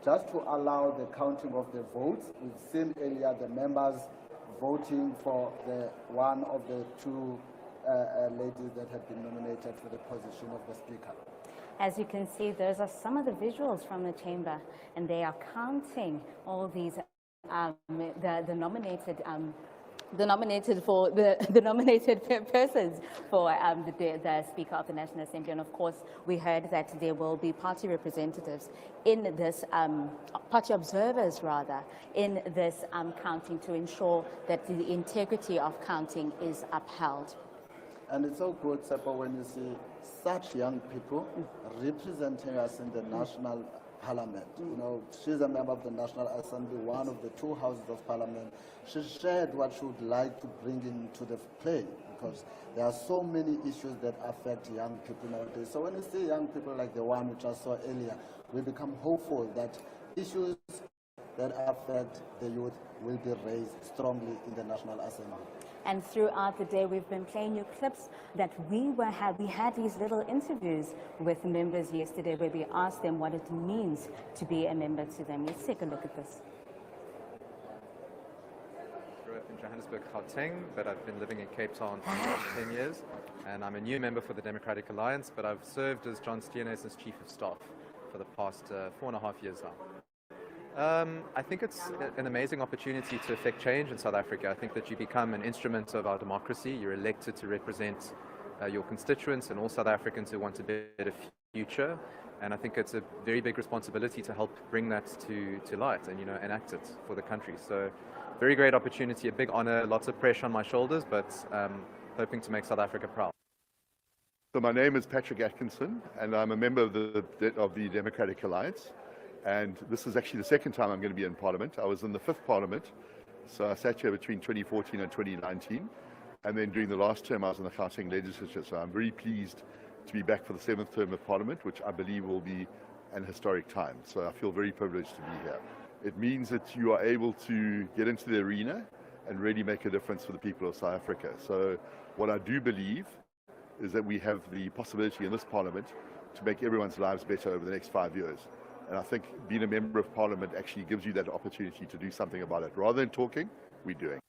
just to allow the counting of the votes. We've seen earlier the members voting for one of the two ladies that have been nominated for the position of the Speaker. As you can see, those are some of the visuals from the chamber, and they are counting all these the nominated persons for the Speaker of the National Assembly. And of course, we heard that there will be party representatives in this, party observers rather, in this counting to ensure that the integrity of counting is upheld. And it's so good, Seppo, when you see such young people representing us in the National Parliament. You know, she's a member of the National Assembly, one of the two houses of Parliament. She shared what she would like to bring into the play, because there are so many issues that affect young people nowadays. So when you see young people like the one which I saw earlier, we become hopeful that issues that affect the youth will be raised strongly in the National Assembly. And throughout the day, we've been playing you clips that we had these little interviews with members yesterday where we asked them what it means to be a member to them. Let's take a look at this. I grew up in Johannesburg, Gauteng, but I've been living in Cape Town for the last 10 years. And I'm a new member for the Democratic Alliance, but I've served as John Steenhuisen's Chief of Staff for the past 4.5 years now. I think it's an amazing opportunity to affect change in South Africa. I think that you become an instrument of our democracy. You're elected to represent your constituents and all South Africans who want a better future. And I think it's a very big responsibility to help bring that to light and, enact it for the country. So very great opportunity, a big honor, lots of pressure on my shoulders, but hoping to make South Africa proud. So my name is Patrick Atkinson, and I'm a member of the Democratic Alliance. And this is actually the second time I'm going to be in Parliament. I was in the 5th Parliament, so I sat here between 2014 and 2019. And then during the last term, I was in the Gauteng legislature, so I'm very pleased to be back for the 7th term of Parliament, which I believe will be an historic time. So I feel very privileged to be here. It means that you are able to get into the arena and really make a difference for the people of South Africa. So what I do believe is that we have the possibility in this Parliament to make everyone's lives better over the next 5 years. And I think being a member of Parliament actually gives you that opportunity to do something about it. Rather than talking, we're doing.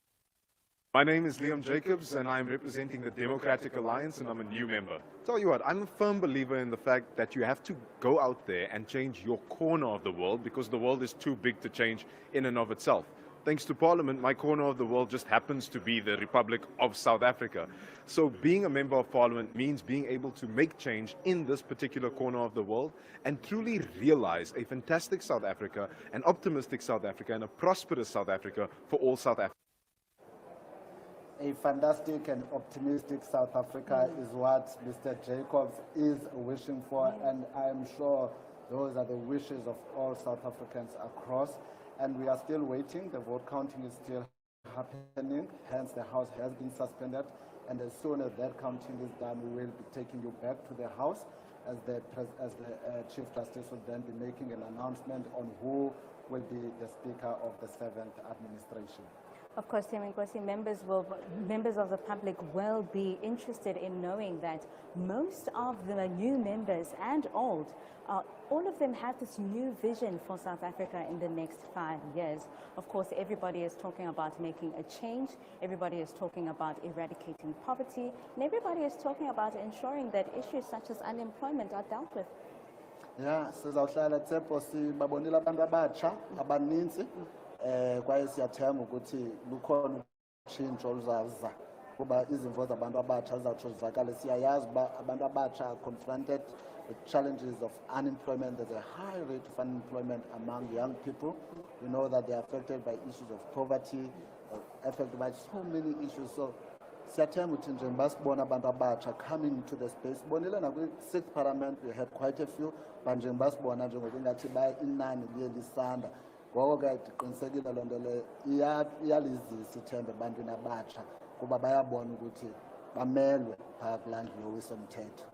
My name is Liam Jacobs, and I'm representing the Democratic Alliance, and I'm a new member. Tell you what, I'm a firm believer in the fact that you have to go out there and change your corner of the world, because the world is too big to change in and of itself. thanks to Parliament, my corner of the world just happens to be the Republic of South Africa. So being a member of Parliament means being able to make change in this particular corner of the world and truly realize a fantastic South Africa, an optimistic South Africa, and a prosperous South Africa for all South Africans. A fantastic and optimistic South Africa is what Mr. Jacobs is wishing for, and I'm sure those are the wishes of all South Africans across. And we are still waiting. The vote counting is still happening. Hence, the House has been suspended. And as soon as that counting is done, we will be taking you back to the House as the Chief Justice will then be making an announcement on who will be the Speaker of the 7th administration. Of course, members of the public will be interested in knowing that most of the new members and old, all of them have this new vision for South Africa in the next 5 years. Of course, everybody is talking about making a change. Everybody is talking about eradicating poverty. And everybody is talking about ensuring that issues such as unemployment are dealt with. Yeah, sizawuhlala Tshepo sibabonile abantu abatsha abaninzi kwaye siyathemba ukuthi lukhona utshintsho oluzaza kuba izimvo zabantu abatsha zizawutsho zivakale. Siyayazi uba abantu abatsha are confronted with challenges of unemployment. There's a high rate of unemployment among young people. We know that they are affected by issues of poverty, affected by so many issues. So siyathemba ukuthi njengoba sibona abantu abatsha coming into the space. Bonile nakwi-6th Parliament we had quite a few, but njengoba sibona njengoba ingathi inani liye lisanda. Ngoko ke ndiqinisekile loo nto leyo iyalizisa ithemba ebantwini abatsha kuba bayabona ukuthi bamelwe phaa kulaa ndlu yowiso-mthetho.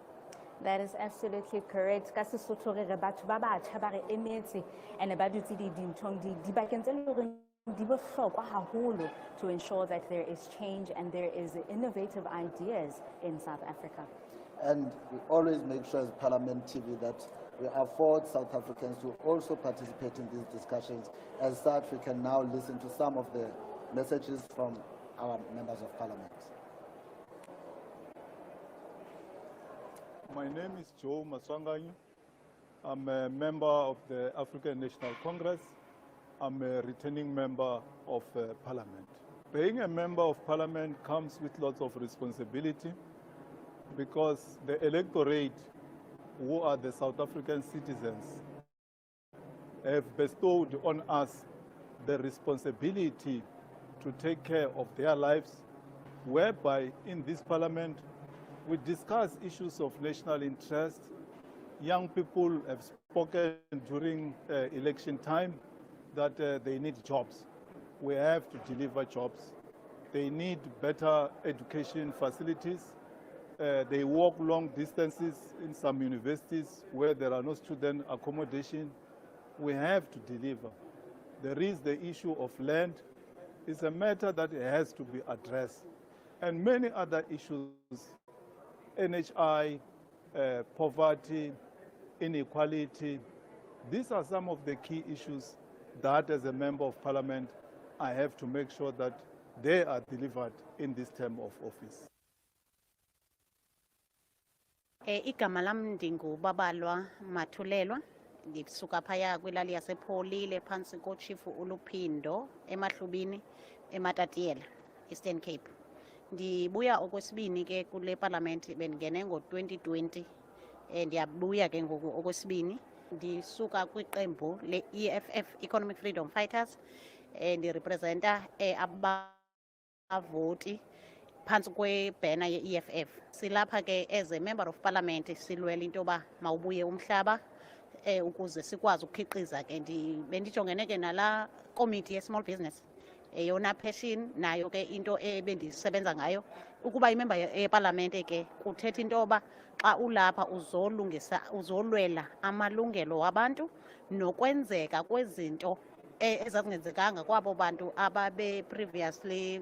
That is absolutely correct. Ka Sesotho re re batho ba batjha ba re emetse and ba dutse dinthong dibakeng tse leng hore di bohlokwa haholo to ensure that there is change and there is innovative ideas in South Africa. And we always make sure as Parliament TV that we afford South Africans to also participate in these discussions. As such, we can now listen to some of the messages from our members of Parliament. My name is Joe Maswanganyi. I'm a member of the African National Congress. I'm a returning member of Parliament. Being a member of Parliament comes with lots of responsibility because the electorate, who are the South African citizens, have bestowed on us the responsibility to take care of their lives, whereby in this Parliament we discuss issues of national interest. Young people have spoken during election time that they need jobs. We have to deliver jobs. They need better education facilities. They walk long distances in some universities where there are no student accommodation. We have to deliver. There is the issue of land. It's a matter that has to be addressed. And many other issues, NHI, poverty, inequality. These are some of the key issues that as a member of Parliament, I have to make sure that they are delivered in this term of office. Igama lam ndinguBabalwa Mathulelwa, ndisuka phaya kwilali yasePholile phantsi koChief uLuphindo eMahlubini eMatatiyela, Eastern Cape. Ndibuya okwesibini ke kule Parliament bendingene ngo-2020. Ndiyabuya ke ngoku okwesibini. Ndisuka kwiqembu le-EFF, Economic Freedom Fighters, ndirepresenta abavoti phantsi kwebhena ye-EFF. Silapha ke as a member of Parliament silwela into yoba mawubuye umhlaba ukuze sikwazi ukukhiqiza ke. Bendijongene ke nalaa committee ye-small business eyona passion nayo ke into ebendisebenza ngayo. Ukuba imember yeParlamente ke kuthetha into yoba xa ulapha uzolwela amalungelo wabantu nokwenzeka kwezinto ezazingenzekanga kwabo bantu ababe previously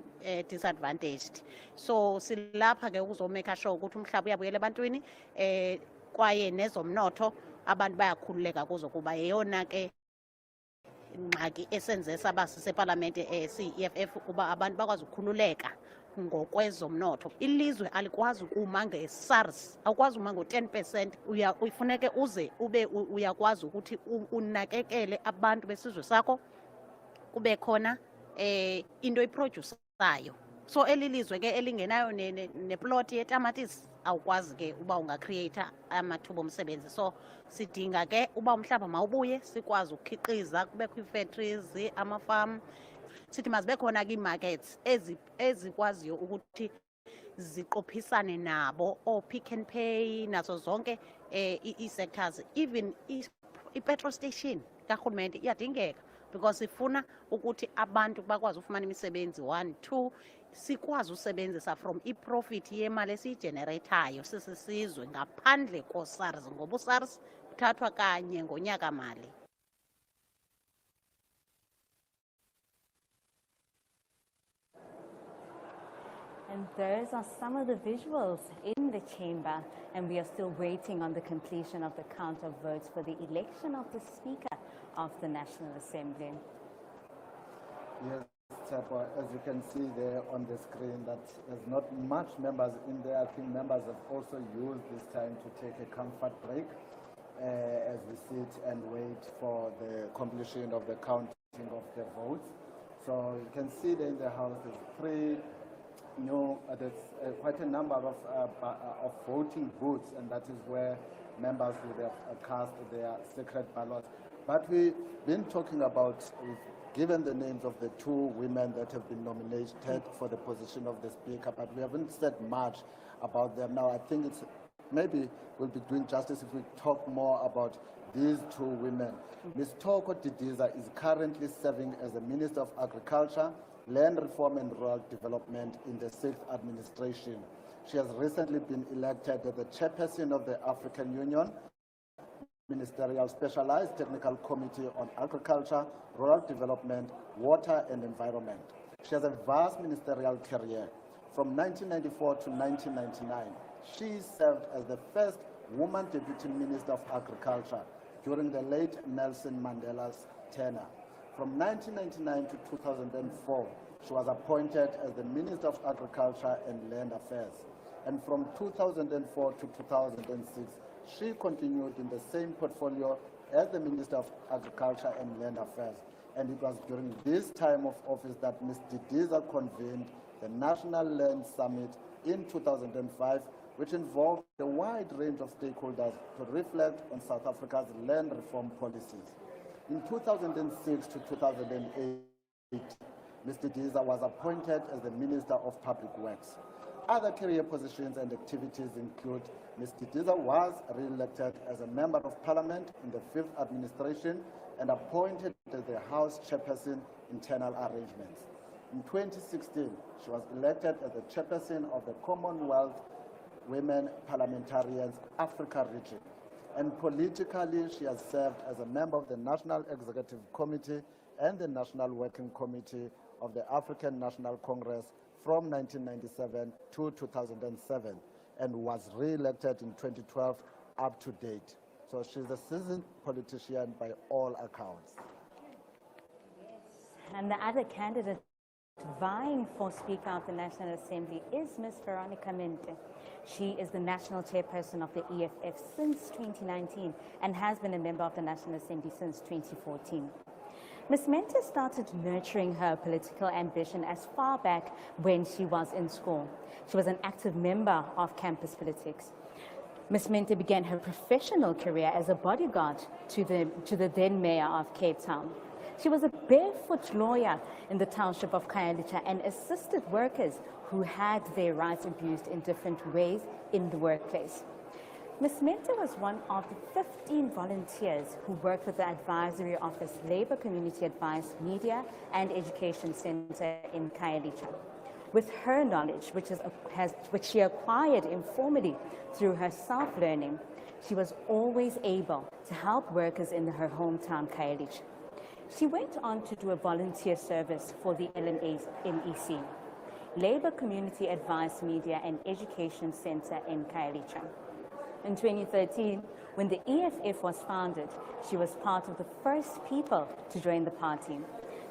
disadvantaged. So silapha ke ukuzomeka sure ukuthi umhlaba uyabuyela ebantwini kwaye nezomnotho abantu bayakhululeka kuzo kuba yeyona ke ingxaki esenze saba siseParlamente si-EFF kuba abantu bakwazi ukukhululeka ngokwezomnotho. Ilizwe alikwazi ukuma nge-SARS, awukwazi uma ngo-10%. Ufuneke uze ube uyakwazi ukuthi unakekele abantu besizwe sakho, kube khona into iprodusayo. So elilizwe ke elingenayo neplot yetamatisi awukwazi ke uba ungacreate amathuba omsebenzi. So sidinga ke uba umhlaba mawubuye sikwazi ukukhiqiza kubekho ii-factories amafama. Sithi mazibe khona ke ii-markets ezikwaziyo ukuthi ziqophisane nabo Pick n Pay nazo zonke ii-sectors. Even i-petrol station karhulumente iyadingeka because sifuna ukuthi abantu bakwazi ufumana imisebenzi 1, 2 sikwazi usebenzisa from i-profit yemali esiyigenereyithayo sisisizwe ngaphandle koSARS ngoba uSARS uthathwa kanye ngonyaka mali. And those are some of the visuals in the chamber, and we are still waiting on the completion of the count of votes for the election of the Speaker of the National Assembly. Yes, Tsepo, as you can see there on the screen, that there's not much members in there. I think members have also used this time to take a comfort break as we sit and wait for the completion of the counting of the votes. So you can see there in the House, there's there's quite a number of voting booths, and that is where members would have cast their secret ballots. But we've been talking about, given the names of the 2 women that have been nominated for the position of the Speaker, but we haven't said much about them. Now, I think it's maybe we'll be doing justice if we talk more about these 2 women. Ms. Toko Didiza is currently serving as the Minister of Agriculture, Land Reform and Rural Development in the 6th administration. She has recently been elected as the chairperson of the African Union Ministerial Specialized Technical Committee on Agriculture, Rural Development, Water and Environment. She has a vast ministerial career. From 1994 to 1999, she served as the first woman Deputy Minister of Agriculture during the late Nelson Mandela's tenure. From 1999 to 2004, she was appointed as the Minister of Agriculture and Land Affairs. And from 2004 to 2006, she continued in the same portfolio as the Minister of Agriculture and Land Affairs. And it was during this time of office that Ms. Didiza convened the National Land Summit in 2005, which involved a wide range of stakeholders to reflect on South Africa's land reform policies. In 2006 to 2008, Ms. Didiza was appointed as the Minister of Public Works. Other career positions and activities include Ms. Didiza was re-elected as a Member of Parliament in the 5th administration and appointed as the House Chairperson, Internal Arrangements. In 2016, she was elected as the Chairperson of the Commonwealth Women Parliamentarians Africa region. And politically, she has served as a member of the National Executive Committee and the National Working Committee of the African National Congress from 1997 to 2007 and was re-elected in 2012 up to date. So she's a seasoned politician by all accounts. And the other candidate vying for Speaker of the National Assembly is Ms. Veronica Mente. She is the National Chairperson of the EFF since 2019 and has been a member of the National Assembly since 2014. Ms. Mente started nurturing her political ambition as far back when she was in school. She was an active member of campus politics. Ms. Mente began her professional career as a bodyguard to the then mayor of Cape Town. She was a barefoot lawyer in the township of Khayelitsha and assisted workers who had their rights abused in different ways in the workplace. Ms. Mente was one of the 15 volunteers who worked with the Advisory Office, Labour Community Advice, Media and Education Centre in Khayelitsha. With her knowledge, which she acquired informally through her self-learning, she was always able to help workers in her hometown, Khayelitsha. She went on to do a volunteer service for the LMA's MEC, Labour Community Advice, Media and Education Centre in Khayelitsha. In 2013, when the EFF was founded, she was part of the first people to join the party.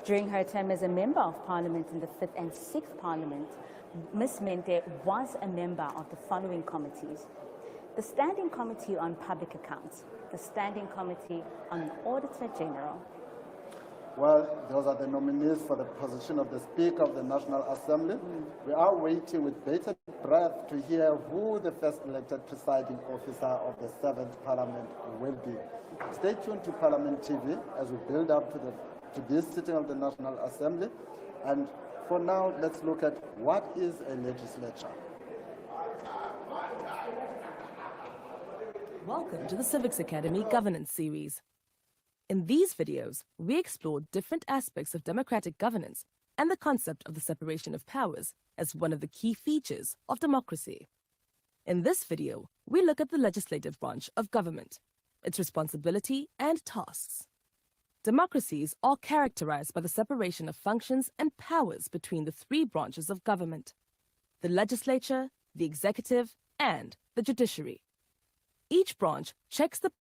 During her term as a Member of Parliament in the 5th and 6th Parliament, Ms. Mente was a member of the following committees: the Standing Committee on Public Accounts, the Standing Committee on the Auditor General, Well, those are the nominees for the position of the Speaker of the National Assembly. We are waiting with bated breath to hear who the first elected presiding officer of the 7th Parliament will be. Stay tuned to Parliament TV as we build up to this sitting of the National Assembly. And for now, let's look at what is a legislature. Welcome to the Civics Academy Governance Series. In these videos, we explore different aspects of democratic governance and the concept of the separation of powers as one of the key features of democracy. In this video, we look at the legislative branch of government, its responsibility and tasks. Democracies are characterized by the separation of functions and powers between the three branches of government: the legislature, the executive, and the judiciary. Each branch checks the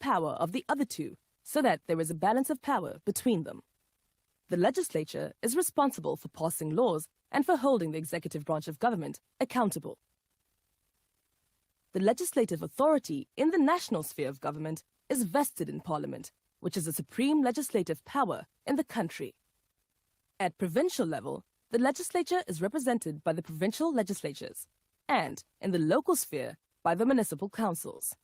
power of the other two so that there is a balance of power between them. The legislature is responsible for passing laws and for holding the executive branch of government accountable. The legislative authority in the national sphere of government is vested in Parliament, which is the supreme legislative power in the country. At provincial level, the legislature is represented by the provincial legislatures, and in the local sphere by the municipal councils.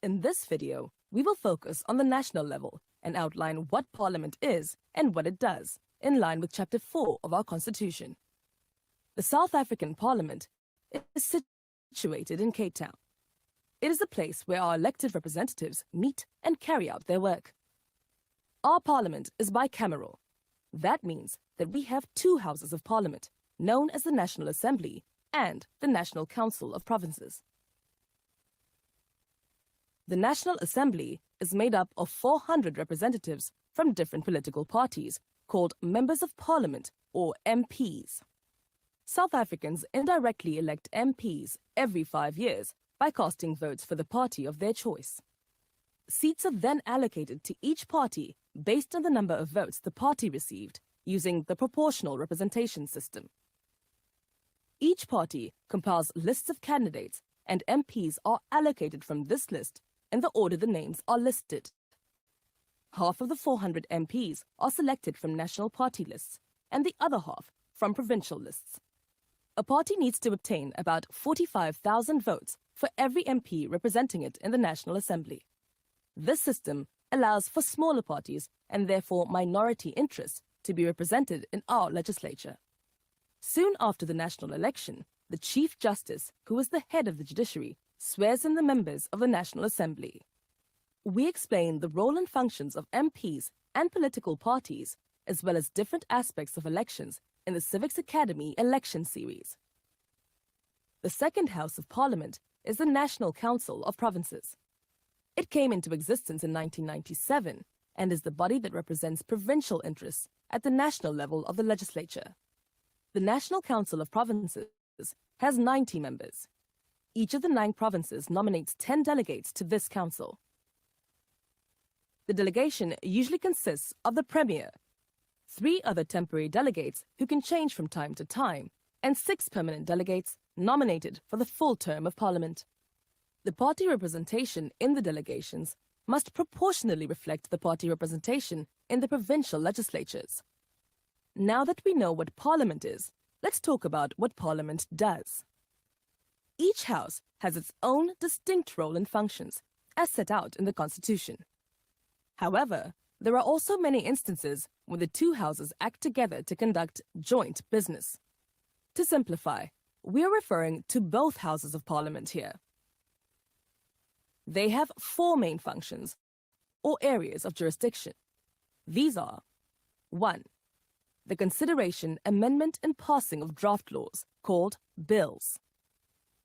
In this video, we will focus on the national level and outline what Parliament is and what it does, in line with Chapter 4 of our Constitution. The South African Parliament is situated in Cape Town. It is the place where our elected representatives meet and carry out their work. Our Parliament is bicameral. That means that we have two houses of Parliament, known as the National Assembly and the National Council of Provinces. The National Assembly is made up of 400 representatives from different political parties, called Members of Parliament, or MPs. South Africans indirectly elect MPs every 5 years by casting votes for the party of their choice. Seats are then allocated to each party based on the number of votes the party received, using the proportional representation system. Each party compiles lists of candidates, and MPs are allocated from this list in the order the names are listed. Half of the 400 MPs are selected from national party lists, and the other half from provincial lists. A party needs to obtain about 45,000 votes for every MP representing it in the National Assembly. This system allows for smaller parties, and therefore minority interests, to be represented in our legislature. Soon after the national election, the Chief Justice, who is the head of the judiciary, swears in the members of the National Assembly. We explain the role and functions of MPs and political parties, as well as different aspects of elections in the Civics Academy election series. The second House of Parliament is the National Council of Provinces. It came into existence in 1997 and is the body that represents provincial interests at the national level of the legislature. The National Council of Provinces has 90 members. Each of the 9 provinces nominates 10 delegates to this council. The delegation usually consists of the Premier, 3 other temporary delegates who can change from time to time, and 6 permanent delegates nominated for the full term of Parliament. The party representation in the delegations must proportionally reflect the party representation in the provincial legislatures. Now that we know what Parliament is, let's talk about what Parliament does. Each house has its own distinct role and functions, as set out in the Constitution. However, there are also many instances where the two houses act together to conduct joint business. To simplify, we are referring to both houses of Parliament here. They have 4 main functions, or areas of jurisdiction. These are: 1. The consideration, amendment, and passing of draft laws, called bills.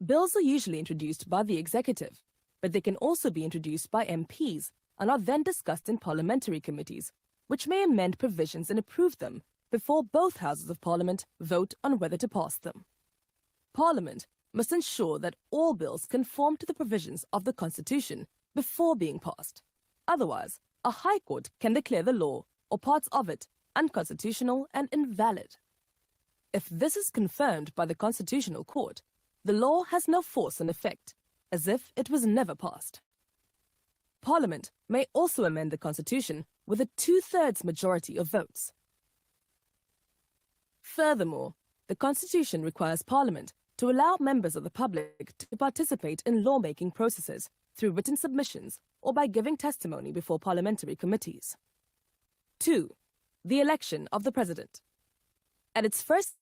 Bills are usually introduced by the executive, but they can also be introduced by MPs and are then discussed in parliamentary committees, which may amend provisions and approve them before both houses of Parliament vote on whether to pass them. Parliament must ensure that all bills conform to the provisions of the Constitution before being passed. Otherwise, a High Court can declare the law or parts of it unconstitutional and invalid. If this is confirmed by the Constitutional Court, the law has no force and effect, as if it was never passed. Parliament may also amend the Constitution with a 2/3 majority of votes. Furthermore, the Constitution requires Parliament to allow members of the public to participate in lawmaking processes through written submissions or by giving testimony before parliamentary committees. 2. The election of the President. At its first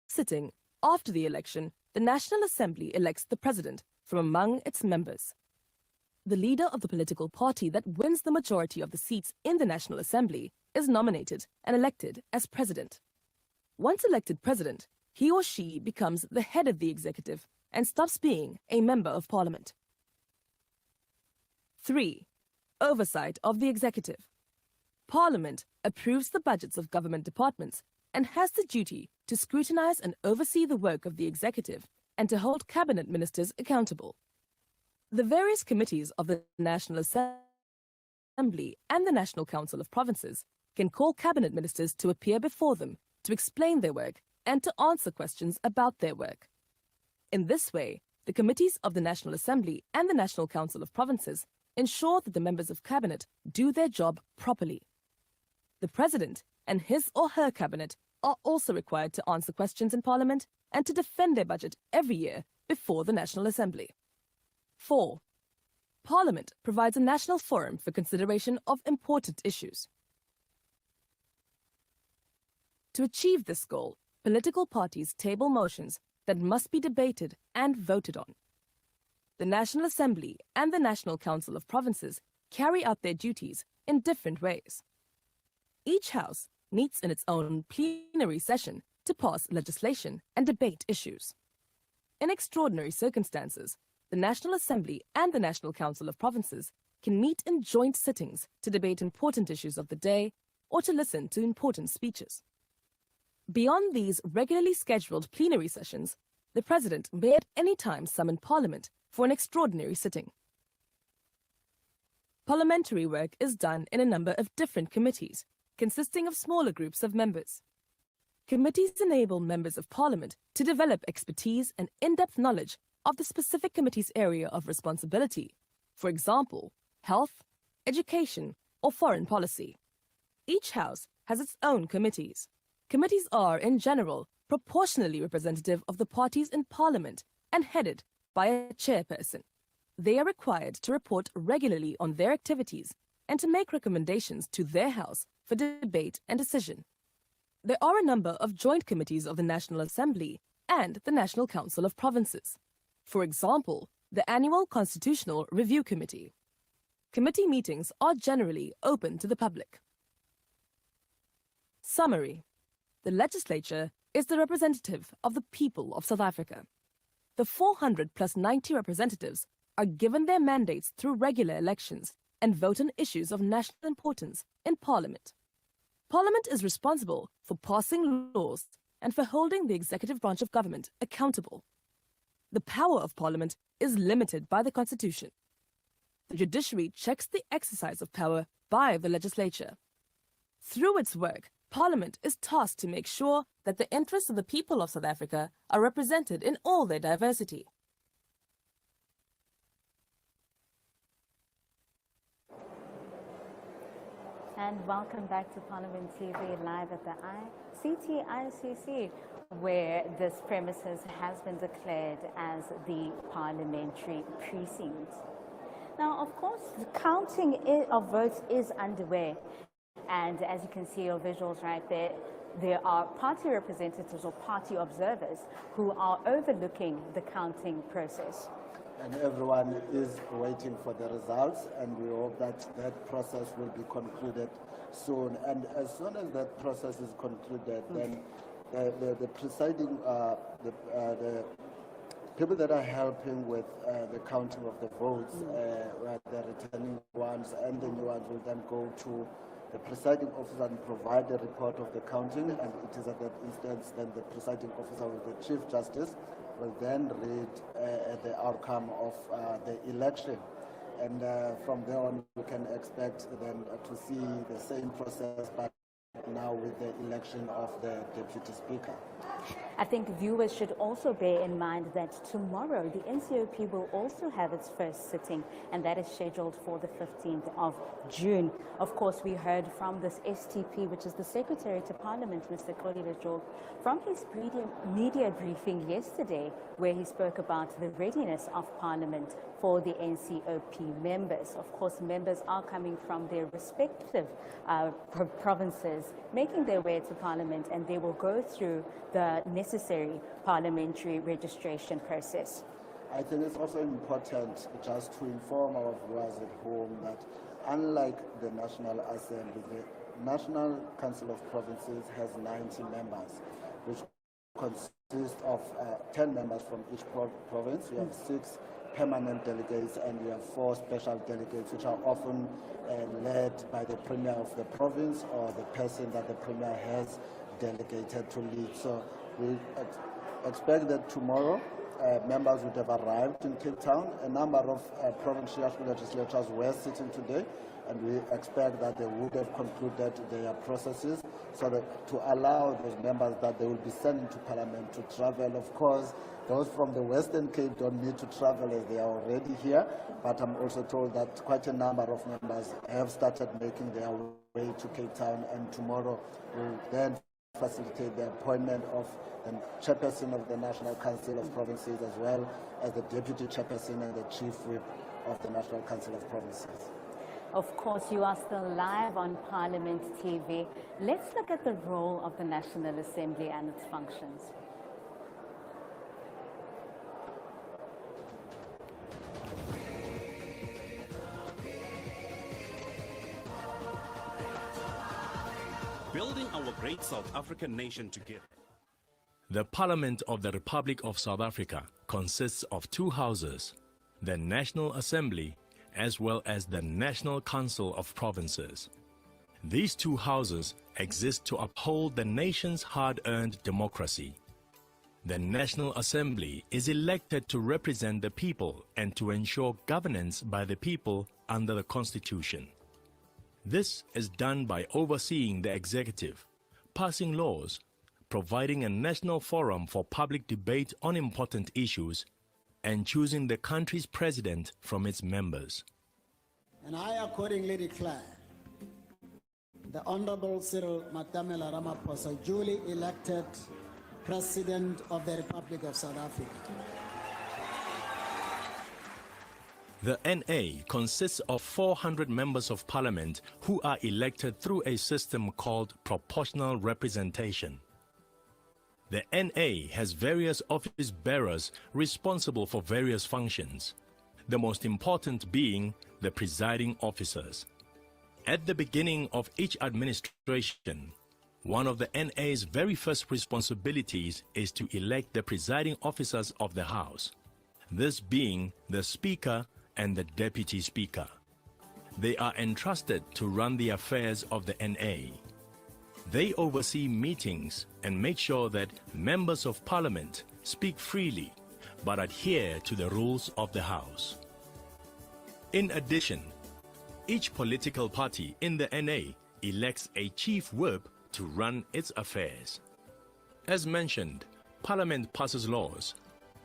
sitting after the election, the National Assembly elects the President from among its members. The leader of the political party that wins the majority of the seats in the National Assembly is nominated and elected as President. Once elected President, he or she becomes the head of the executive and stops being a member of Parliament. 3. Oversight of the executive. Parliament approves the budgets of government departments and has the duty to scrutinize and oversee the work of the executive and to hold cabinet ministers accountable. The various committees of the National Assembly and the National Council of Provinces can call cabinet ministers to appear before them to explain their work and to answer questions about their work. In this way, the committees of the National Assembly and the National Council of Provinces ensure that the members of cabinet do their job properly. The President and his or her cabinet are also required to answer questions in Parliament and to defend their budget every year before the National Assembly. 4. Parliament provides a national forum for consideration of important issues. To achieve this goal, political parties table motions that must be debated and voted on. The National Assembly and the National Council of Provinces carry out their duties in different ways. Each house meets in its own plenary session to pass legislation and debate issues. In extraordinary circumstances, the National Assembly and the National Council of Provinces can meet in joint sittings to debate important issues of the day or to listen to important speeches. Beyond these regularly scheduled plenary sessions, the President may at any time summon Parliament for an extraordinary sitting. Parliamentary work is done in a number of different committees, consisting of smaller groups of members. Committees enable members of Parliament to develop expertise and in-depth knowledge of the specific committee's area of responsibility, for example, health, education, or foreign policy. Each house has its own committees. Committees are, in general, proportionally representative of the parties in Parliament and headed by a chairperson. They are required to report regularly on their activities and to make recommendations to their house for debate and decision. There are a number of joint committees of the National Assembly and the National Council of Provinces. For example, the Annual Constitutional Review Committee. Committee meetings are generally open to the public. Summary. The legislature is the representative of the people of South Africa. The 400 plus 90 representatives are given their mandates through regular elections and vote on issues of national importance in Parliament. Parliament is responsible for passing laws and for holding the executive branch of government accountable. The power of Parliament is limited by the Constitution. The judiciary checks the exercise of power by the legislature. Through its work, Parliament is tasked to make sure that the interests of the people of South Africa are represented in all their diversity. And welcome back to Parliament TV live at the CTICC, where this premises has been declared as the parliamentary precinct. Now, of course, the counting of votes is underway. And as you can see your visuals right there, there are party representatives or party observers who are overlooking the counting process. And everyone is waiting for the results, and we hope that that process will be concluded soon. And as soon as that process is concluded, then the presiding, the people that are helping with the counting of the votes, the returning ones and the new ones, will then go to the presiding officer and provide a report of the counting, and it is at that instance then the presiding officer with the Chief Justice will then read the outcome of the election. And from there on, we can expect then to see the same process, but now with the election of the Deputy Speaker. I think viewers should also bear in mind that tomorrow the NCOP will also have its first sitting, and that is scheduled for the 15th of June. Of course, we heard from this STP, which is the Secretary to Parliament, Mr. Kolile Jog, from his media briefing yesterday, where he spoke about the readiness of Parliament for the NCOP members. Of course, members are coming from their respective provinces, making their way to Parliament, and they will go through the necessary parliamentary registration process. I think it's also important just to inform our viewers at home that unlike the National Assembly, the National Council of Provinces has 90 members, which consist of 10 members from each province. We have 6 permanent delegates and we have 4 special delegates, which are often led by the Premier of the province or the person that the Premier has delegated to lead. So we expect that tomorrow members would have arrived in Cape Town. A number of provincial legislatures were sitting today, and we expect that they would have concluded their processes so that to allow those members that they will be sending to Parliament to travel. Of course, those from the Western Cape don't need to travel as they are already here, but I'm also told that quite a number of members have started making their way to Cape Town, and tomorrow will then facilitate the appointment of the chairperson of the National Council of Provinces, as well as the deputy chairperson and the chief whip of the National Council of Provinces. Of course, you are still live on Parliament TV. Let's look at the role of the National Assembly and its functions. Building our great South African nation together. The Parliament of the Republic of South Africa consists of 2 houses, the National Assembly as well as the National Council of Provinces. These 2 houses exist to uphold the nation's hard-earned democracy. The National Assembly is elected to represent the people and to ensure governance by the people under the Constitution. This is done by overseeing the executive, passing laws, providing a national forum for public debate on important issues, and choosing the country's president from its members. And I accordingly declare the Honorable Cyril Matamela Ramaphosa duly elected President of the Republic of South Africa. The NA consists of 400 members of parliament who are elected through a system called proportional representation. The NA has various office bearers responsible for various functions, the most important being the presiding officers. At the beginning of each administration, one of the NA's very first responsibilities is to elect the presiding officers of the House, this being the Speaker and the Deputy Speaker. They are entrusted to run the affairs of the NA. They oversee meetings and make sure that members of Parliament speak freely but adhere to the rules of the House. In addition, each political party in the NA elects a chief whip to run its affairs. As mentioned, Parliament passes laws.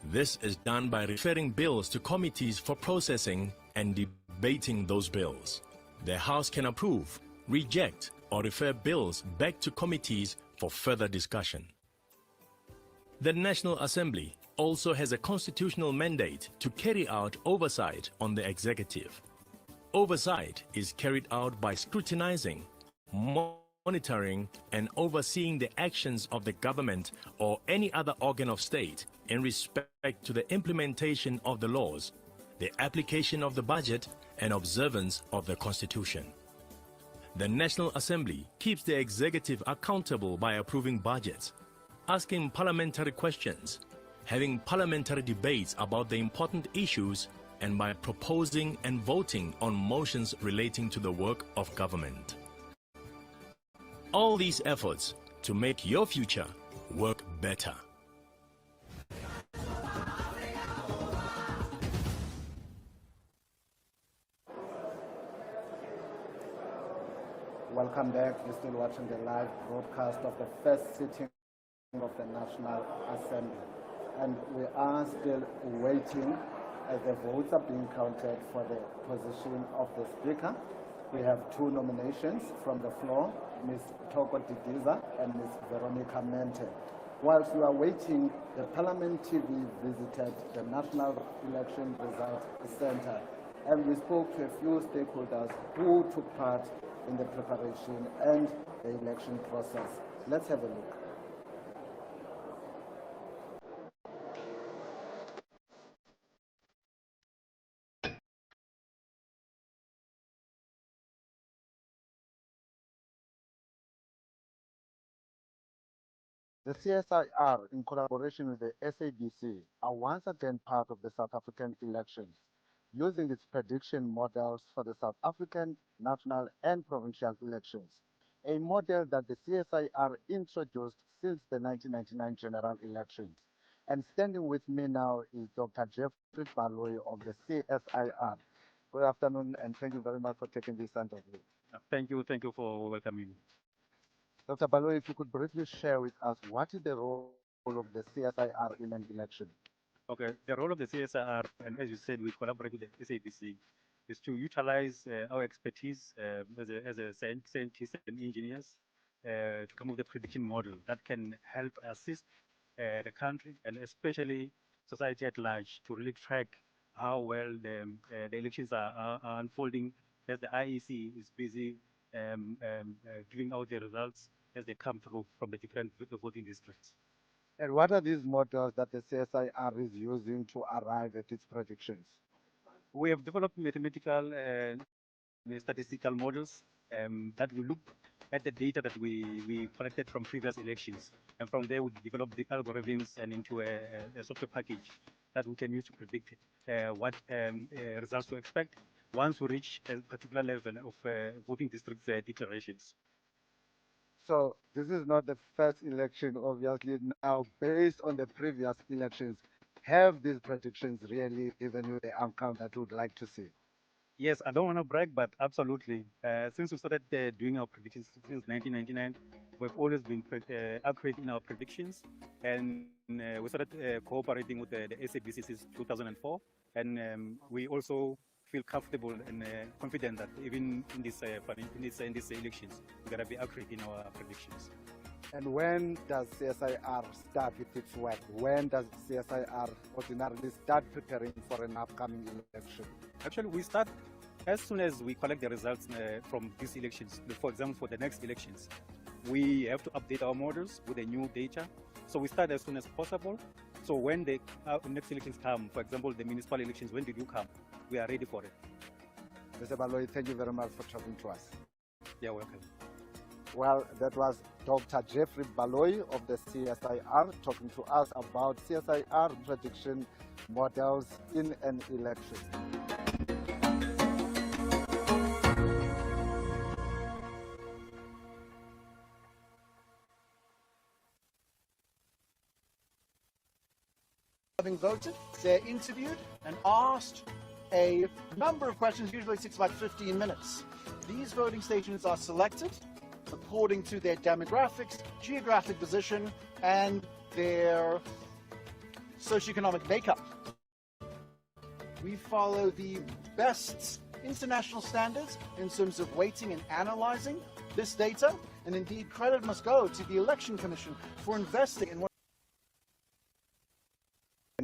This is done by referring bills to committees for processing and debating those bills. The House can approve, reject, or refer bills back to committees for further discussion. The National Assembly also has a constitutional mandate to carry out oversight on the executive. Oversight is carried out by scrutinizing, monitoring, and overseeing the actions of the government or any other organ of state in respect to the implementation of the laws, the application of the budget, and observance of the Constitution. The National Assembly keeps the executive accountable by approving budgets, asking parliamentary questions, having parliamentary debates about the important issues, and by proposing and voting on motions relating to the work of government. All these efforts to make your future work better. Well, Welcome back. You're still watching the live broadcast of the first sitting of the National Assembly. And we are still waiting as the votes are being counted for the position of the Speaker. We have two nominations from the floor, Ms. Toko Didiza and Ms. Veronica Mente. Whilst we are waiting, the Parliament TV visited the National Election Results Center, and we spoke to a few stakeholders who took part in the preparation and the election process. Let's have a look. The CSIR, in collaboration with the SABC, are once again part of the South African elections, using its prediction models for the South African national and provincial elections, a model that the CSIR introduced since the 1999 general elections. And standing with me now is Dr. Jeffrey Baloyi of the CSIR. Good afternoon, and thank you very much for taking this interview. Thank you for welcoming me. Dr. Baloyi, if you could briefly share with us what is the role of the CSIR in an election? Okay, the role of the CSIR, and as you said, we collaborate with the SABC, is to utilize our expertise as a scientists and engineers to come up with a prediction model that can help assist the country and especially society at large to really track how well the elections are unfolding as the IEC is busy giving out the results as they come through from the different voting districts. And what are these models that the CSIR is using to arrive at its predictions? We have developed mathematical statistical models that will look at the data that we collected from previous elections. And from there, we develop the algorithms and into a software package that we can use to predict what results to expect once we reach a particular level of voting district declarations. So this is not the first election, obviously. Now, based on the previous elections, have these predictions really given you the outcome that you would like to see? Yes, I don't want to brag, but absolutely. Since we started doing our predictions since 1999, we've always been accurate in our predictions, and we started cooperating with the SABC since 2004, and we also feel comfortable and confident that even in these elections, we're going to be accurate in our predictions. And when does CSIR start with its work? When does CSIR ordinarily start preparing for an upcoming election? Actually, we start as soon as we collect the results from these elections. For example, for the next elections, we have to update our models with the new data. So we start as soon as possible. So when the next elections come, for example, the municipal elections, when did you come? We are ready for it. Mr. Baloyi, thank you very much for talking to us. You're welcome. Well, that was Dr. Jeffrey Baloyi of the CSIR talking to us about CSIR prediction models in an election. Having voted, they're interviewed and asked a number of questions, usually takes about 15 minutes. These voting stations are selected according to their demographics, geographic position, and their socioeconomic makeup. We follow the best international standards in terms of weighting and analyzing this data, and indeed credit must go to the Election Commission for investing in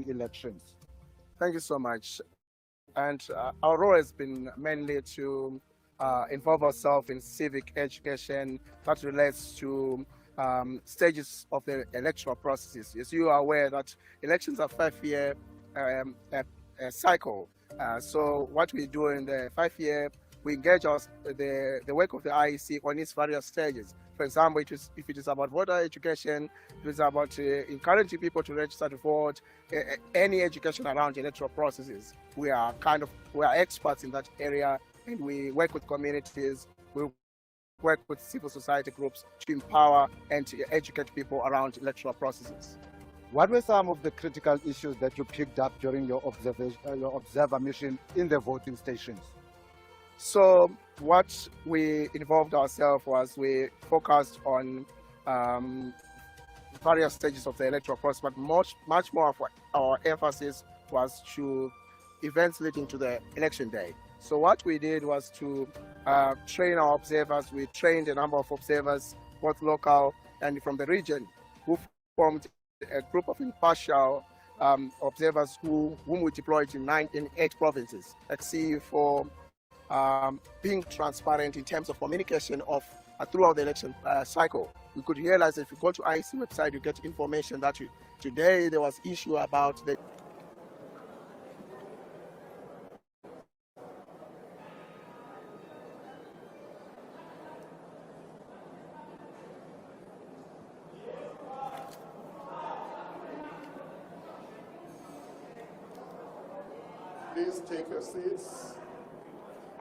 elections. Thank you so much. And our role has been mainly to involve ourselves in civic education that relates to stages of the electoral processes. As you are aware that elections are 5-year cycle. So what we do in the 5-year, we engage the work of the IEC on its various stages. For example, if it is about voter education, it is about encouraging people to register to vote, any education around electoral processes. We are experts in that area, and we work with communities, we work with civil society groups to empower and to educate people around electoral processes. What were some of the critical issues that you picked up during your observer mission in the voting stations? So what we involved ourselves was we focused on various stages of the electoral process, but much more of our emphasis was to events leading to the election day. So what we did was to train our observers. We trained a number of observers, both local and from the region, who formed a group of impartial observers whom we deployed in 8 provinces. Let's see, for being transparent in terms of communication of throughout the election cycle. We could realize if you go to IEC website, you get information that today there was issue about the Please take your seats.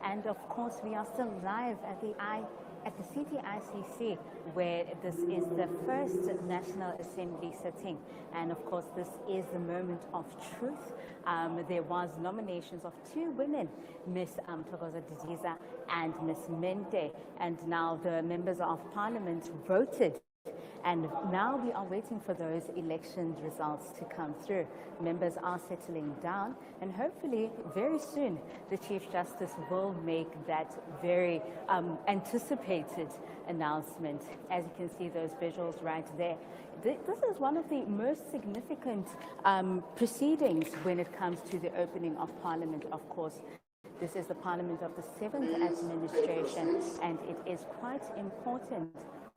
And of course, we are still live at the CTICC, where this is the first National Assembly sitting. And of course, this is the moment of truth. There was nominations of 2 women, Miss Thokoza Didiza and Miss Mente. And now the members of parliament voted. And now we are waiting for those election results to come through. Members are settling down, and hopefully very soon the Chief Justice will make that very anticipated announcement. As you can see those visuals right there, this is one of the most significant proceedings when it comes to the opening of Parliament, of course. This is the Parliament of the 7th administration, and it is quite important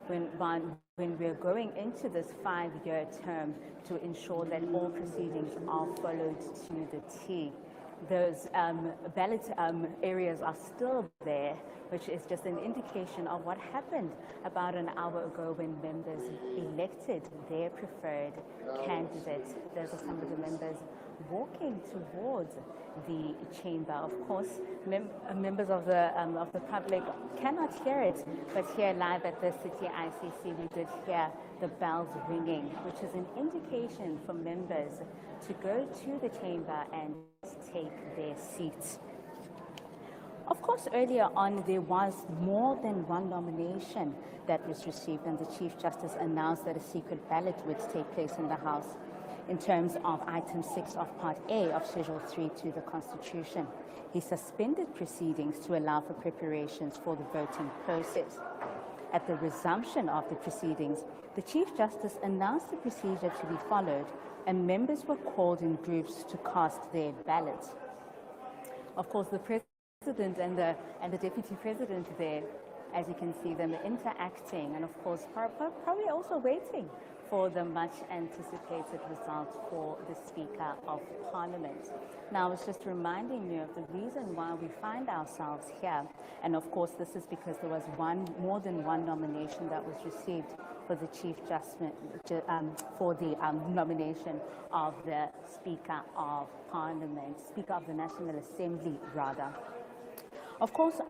when we're going into this 5-year term to ensure that all proceedings are followed to the T. Those ballot areas are still there, which is just an indication of what happened about an hour ago when members elected their preferred candidate. Those are some of the members walking towards the chamber. Of course, members of the public cannot hear it, but here live at the City ICC, we did hear the bells ringing, which is an indication for members to go to the chamber and take their seats. Of course, earlier on, there was more than one nomination that was received, and the Chief Justice announced that a secret ballot would take place in the House in terms of item 6 of Part A of Schedule 3 to the Constitution. He suspended proceedings to allow for preparations for the voting process. At the resumption of the proceedings, the Chief Justice announced the procedure to be followed, and members were called in groups to cast their ballots. Of course, the President and the Deputy President there, as you can see them interacting, and of course probably also waiting for the much anticipated result for the Speaker of Parliament. Now, it's just reminding you of the reason why we find ourselves here. And of course, this is because there was more than one nomination that was received for the Chief Justice, for the nomination of the Speaker of Parliament, Speaker of the National Assembly, rather. Of course,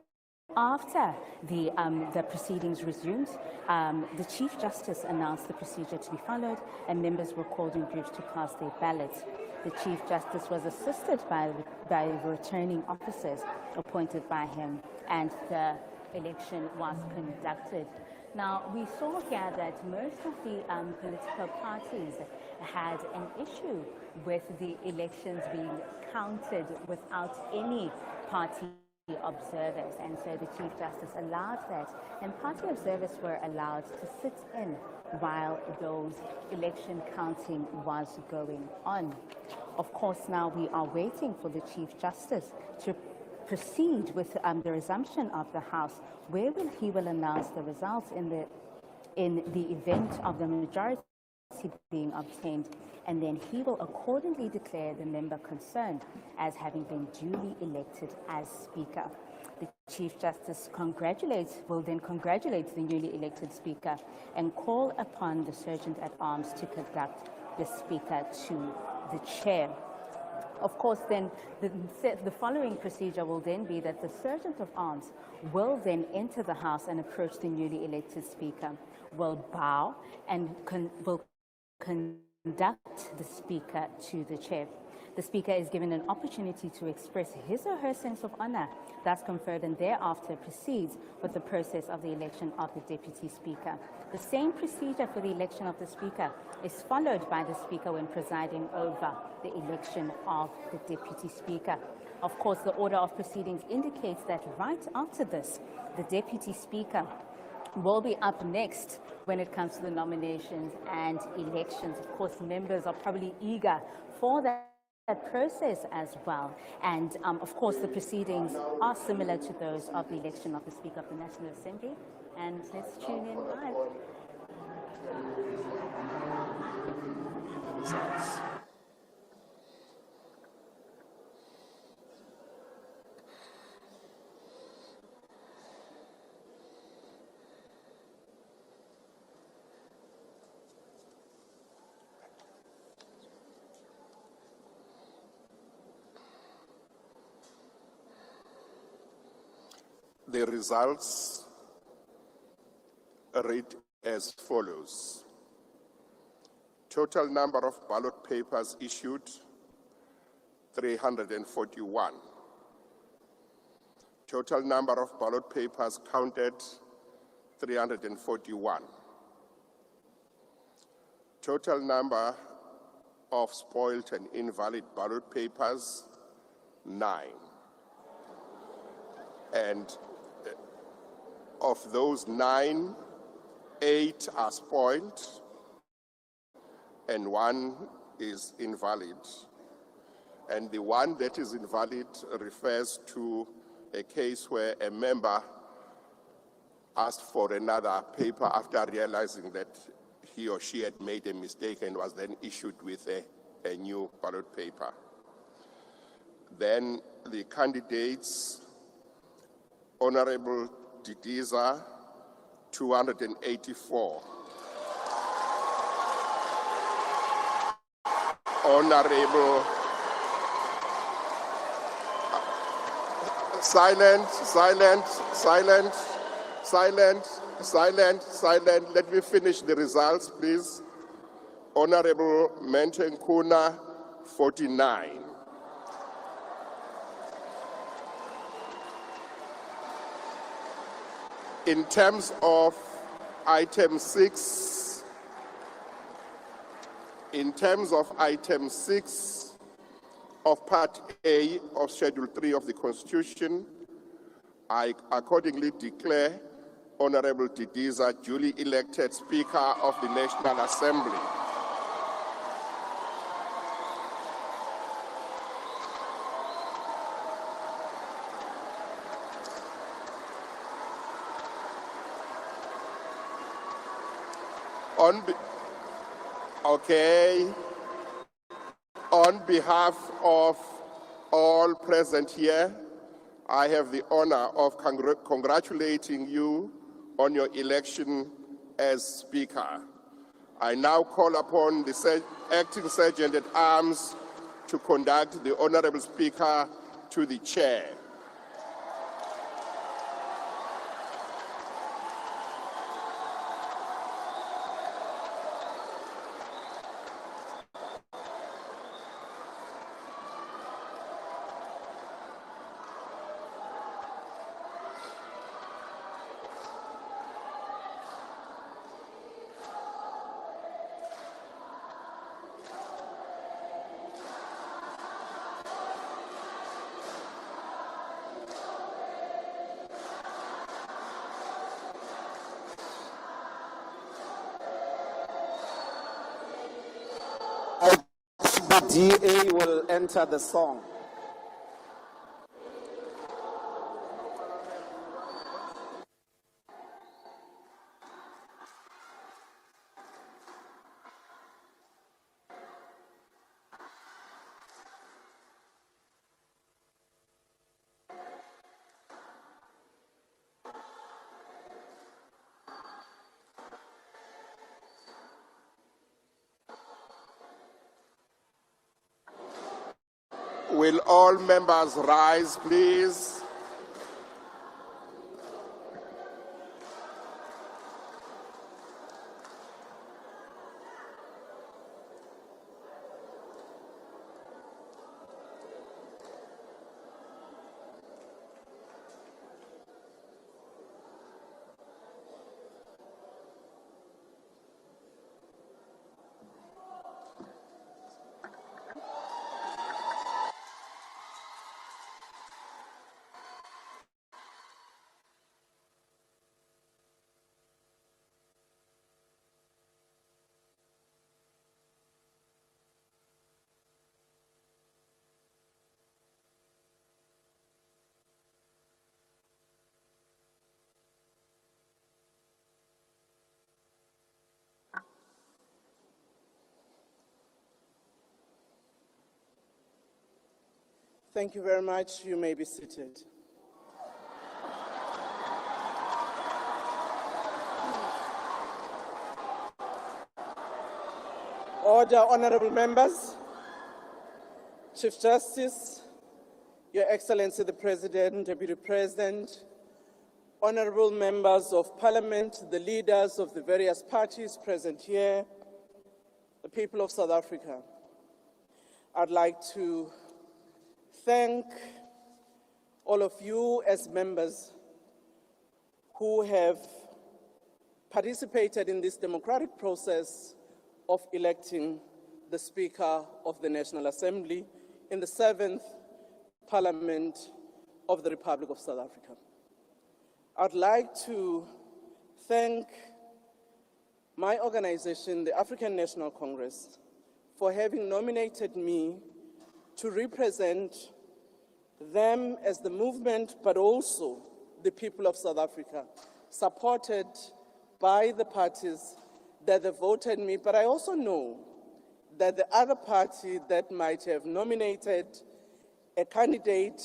after the proceedings resumed, the Chief Justice announced the procedure to be followed, and members were called in groups to cast their ballots. The Chief Justice was assisted by returning officers appointed by him, and the election was conducted. Now, we saw here that most of the political parties had an issue with the elections being counted without any party observers, and so the Chief Justice allowed that, and party observers were allowed to sit in while those election counting was going on. Of course, now we are waiting for the Chief Justice to proceed with the resumption of the House, where he will announce the results in the event of the majority being obtained, and then he will accordingly declare the member concerned as having been duly elected as Speaker. The Chief Justice will then congratulate the newly elected Speaker and call upon the Sergeant at Arms to conduct the Speaker to the Chair. Of course, then the following procedure will then be that the Sergeant of Arms will then enter the House and approach the newly elected Speaker, will bow and will conduct the Speaker to the Chair. The Speaker is given an opportunity to express his or her sense of honour, thus conferred, and thereafter proceeds with the process of the election of the Deputy Speaker. The same procedure for the election of the Speaker is followed by the Speaker when presiding over the election of the Deputy Speaker. Of course, the order of proceedings indicates that right after this, the Deputy Speaker will be up next when it comes to the nominations and elections. Of course, members are probably eager for that process as well. And of course, the proceedings are similar to those of the election of the Speaker of the National Assembly. And let's tune in live. The results read as follows. Total number of ballot papers issued, 341. Total number of ballot papers counted, 341. Total number of spoiled and invalid ballot papers, 9. And of those 9, 8 are spoiled and 1 is invalid. And the one that is invalid refers to a case where a member asked for another paper after realizing that he or she had made a mistake and was then issued with a new ballot paper. Then the candidates, Honorable Didiza, 284. Honorable, silent. Let me finish the results, please. Honorable Mentenkuna, 49. In terms of item 6, of Part A of Schedule 3 of the Constitution, I accordingly declare Honorable Didiza duly elected Speaker of the National Assembly. On behalf of all present here, I have the honor of congratulating you on your election as Speaker. I now call upon the Acting Sergeant at Arms to conduct the Honorable Speaker to the chair. The DA will enter the song. Will all members rise, please? Thank you very much. You may be seated. Order, honorable members. Chief Justice, Your Excellency the President, Deputy President, honorable members of Parliament, the leaders of the various parties present here, the people of South Africa. I'd like to thank all of you as members who have participated in this democratic process of electing the Speaker of the National Assembly in the 7th Parliament of the Republic of South Africa. I'd like to thank my organization, the African National Congress, for having nominated me to represent them as the movement, but also the people of South Africa, supported by the parties that have voted me. But I also know that the other party that might have nominated a candidate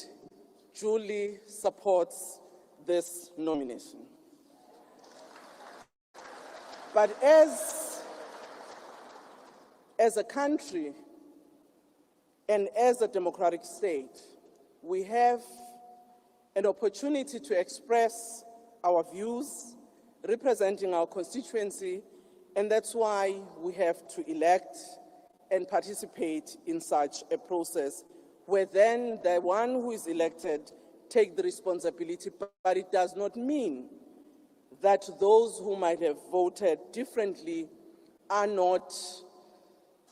duly supports this nomination. But as a country and as a democratic state, we have an opportunity to express our views, representing our constituency, and that's why we have to elect and participate in such a process, where then the one who is elected take the responsibility, but it does not mean that those who might have voted differently are not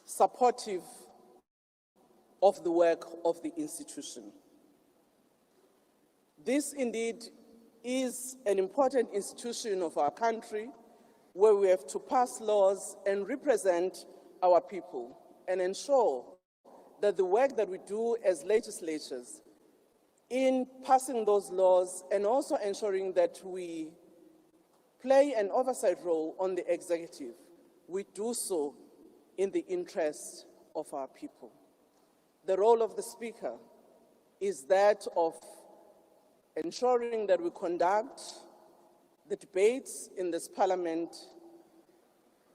supportive of the work of the institution. This indeed is an important institution of our country, where we have to pass laws and represent our people and ensure that the work that we do as legislators in passing those laws and also ensuring that we play an oversight role on the executive, we do so in the interest of our people. The role of the Speaker is that of ensuring that we conduct the debates in this Parliament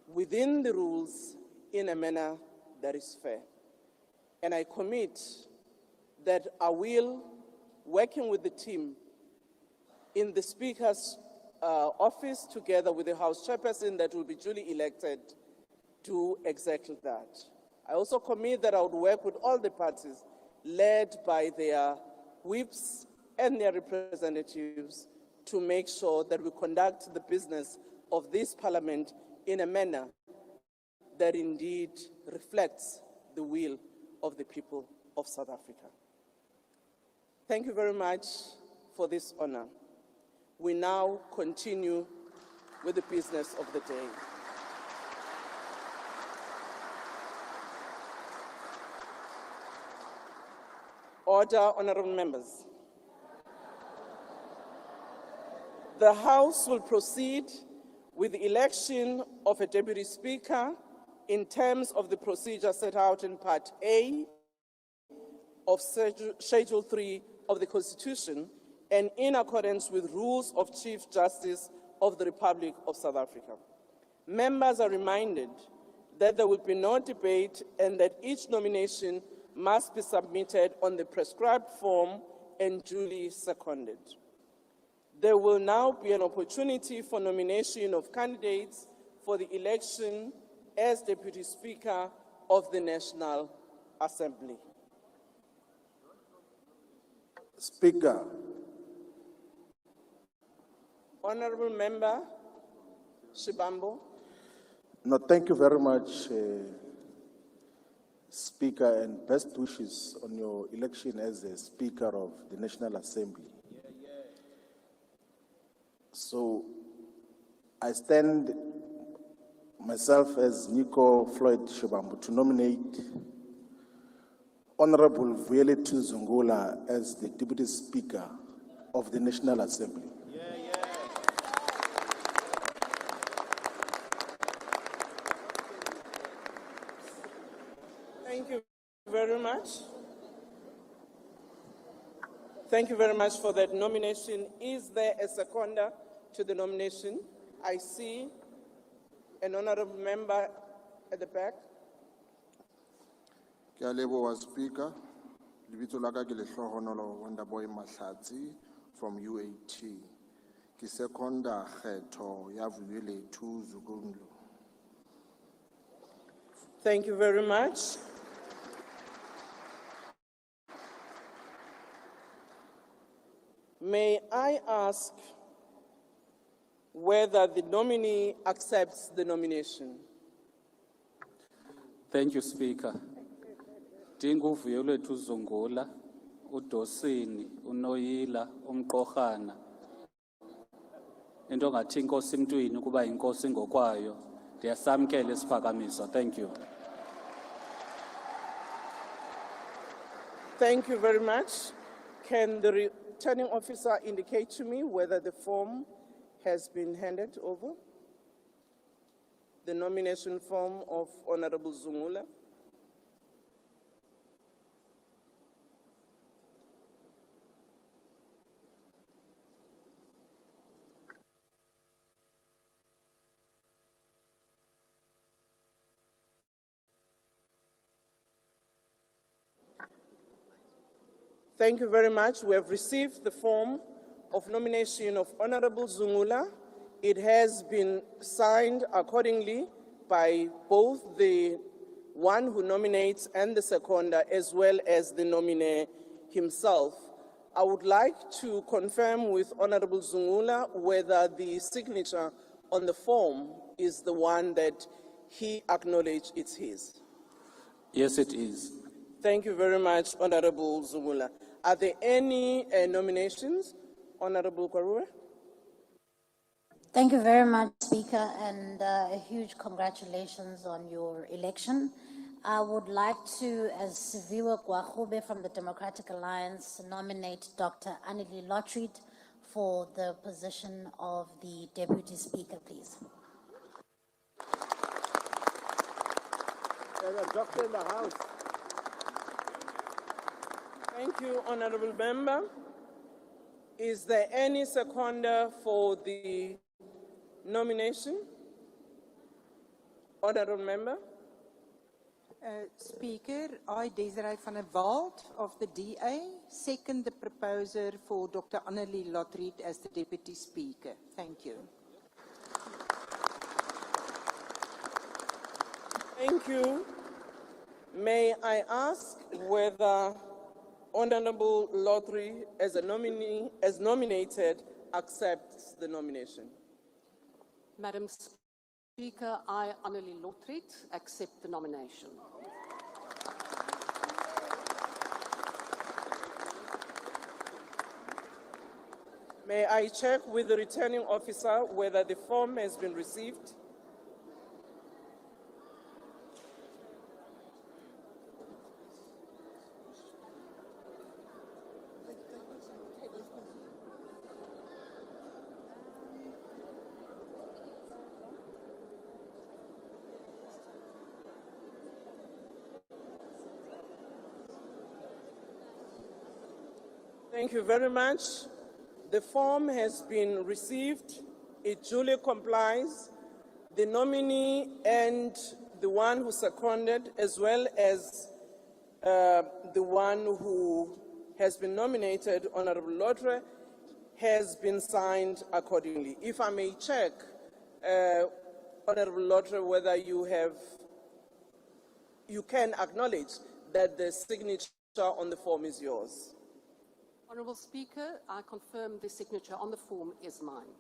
within the rules in a manner that is fair. And I commit that I will, working with the team in the Speaker's office, together with the House Chairperson that will be duly elected, do exactly that. I also commit that I would work with all the parties, led by their whips and their representatives, to make sure that we conduct the business of this Parliament in a manner that indeed reflects the will of the people of South Africa. Thank you very much for this honor. We now continue with the business of the day. Order, honorable members. The House will proceed with the election of a Deputy Speaker in terms of the procedure set out in Part A of Schedule 3 of the Constitution and in accordance with rules of Chief Justice of the Republic of South Africa. Members are reminded that there will be no debate and that each nomination must be submitted on the prescribed form and duly seconded. There will now be an opportunity for nomination of candidates for the election as Deputy Speaker of the National Assembly. Speaker. Honorable Member Shibambo. No, thank you very much, Speaker, and best wishes on your election as the Speaker of the National Assembly. So, I stand myself as Nico Floyd Shibambo to nominate Honorable Violet Zungula as the Deputy Speaker of the National Assembly. Thank you very much. Thank you very much for that nomination. Is there a seconder to the nomination? I see an honorable member at the back. Ke a leboha Speaker. Lebitso la ka ke Lehlohonolo Wonderboy Mahlatsi from UAT. Ke seconda kgetho ya Vulelethu Zukulu. Thank you very much. May I ask whether the nominee accepts the nomination? Thank you, Speaker. Dinga uVuyelethu Zungula, uDosini, uNoyila, uMqohana. Into ngathi inkosi emntwini kuba inkosi ngokwayo. Ndiyasamkela isiphakamiso. Thank you. Thank you very much. Can the returning officer indicate to me whether the form has been handed over? The nomination form of Honorable Zungula. Thank you very much. We have received the form of nomination of Honorable Zungula. It has been signed accordingly by both the one who nominates and the seconder, as well as the nominee himself. I would like to confirm with Honorable Zungula whether the signature on the form is the one that he acknowledged it's his. Yes, it is. Thank you very much, Honorable Zungula. Are there any nominations? Honorable Kwarue? Thank you very much, Speaker, and a huge congratulations on your election. I would like to, as Siviwe Gwachube from the Democratic Alliance, nominate Dr. Annelie Lotriet for the position of the Deputy Speaker, please. There's a doctor in the house. Thank you, Honorable Member. Is there any seconder for the nomination? Honorable Member. Speaker, I, Desiree van der Walt of the DA, second the proposer for Dr. Annelie Lotriet as the Deputy Speaker. Thank you. Thank you. May I ask whether Honorable Lotriet, as a nominee, as nominated, accepts the nomination? Madam Speaker, I, Annelie Lotriet, accept the nomination. May I check with the returning officer whether the form has been received? Thank you very much. The form has been received. It duly complies. The nominee and the one who seconded, as well as the one who has been nominated, Honorable Lotriet, has been signed accordingly. If I may check, Honorable Lotriet, whether you can acknowledge that the signature on the form is yours. Honourable Speaker, I confirm the signature on the form is mine.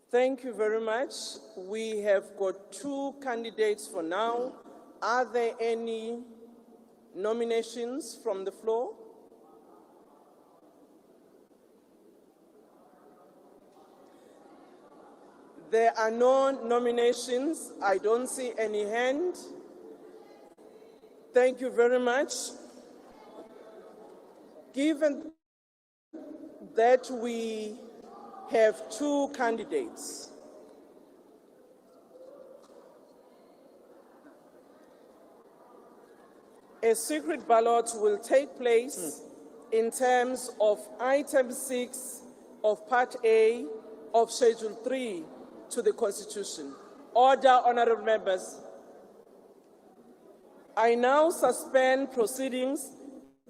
Thank you very much. We have got 2 candidates for now. Are there any nominations from the floor? There are no nominations. I don't see any hand. Thank you very much. Given that we have 2 candidates, a secret ballot will take place in terms of item 6 of Part A of Schedule 3 to the Constitution. Order, honorable members. I now suspend proceedings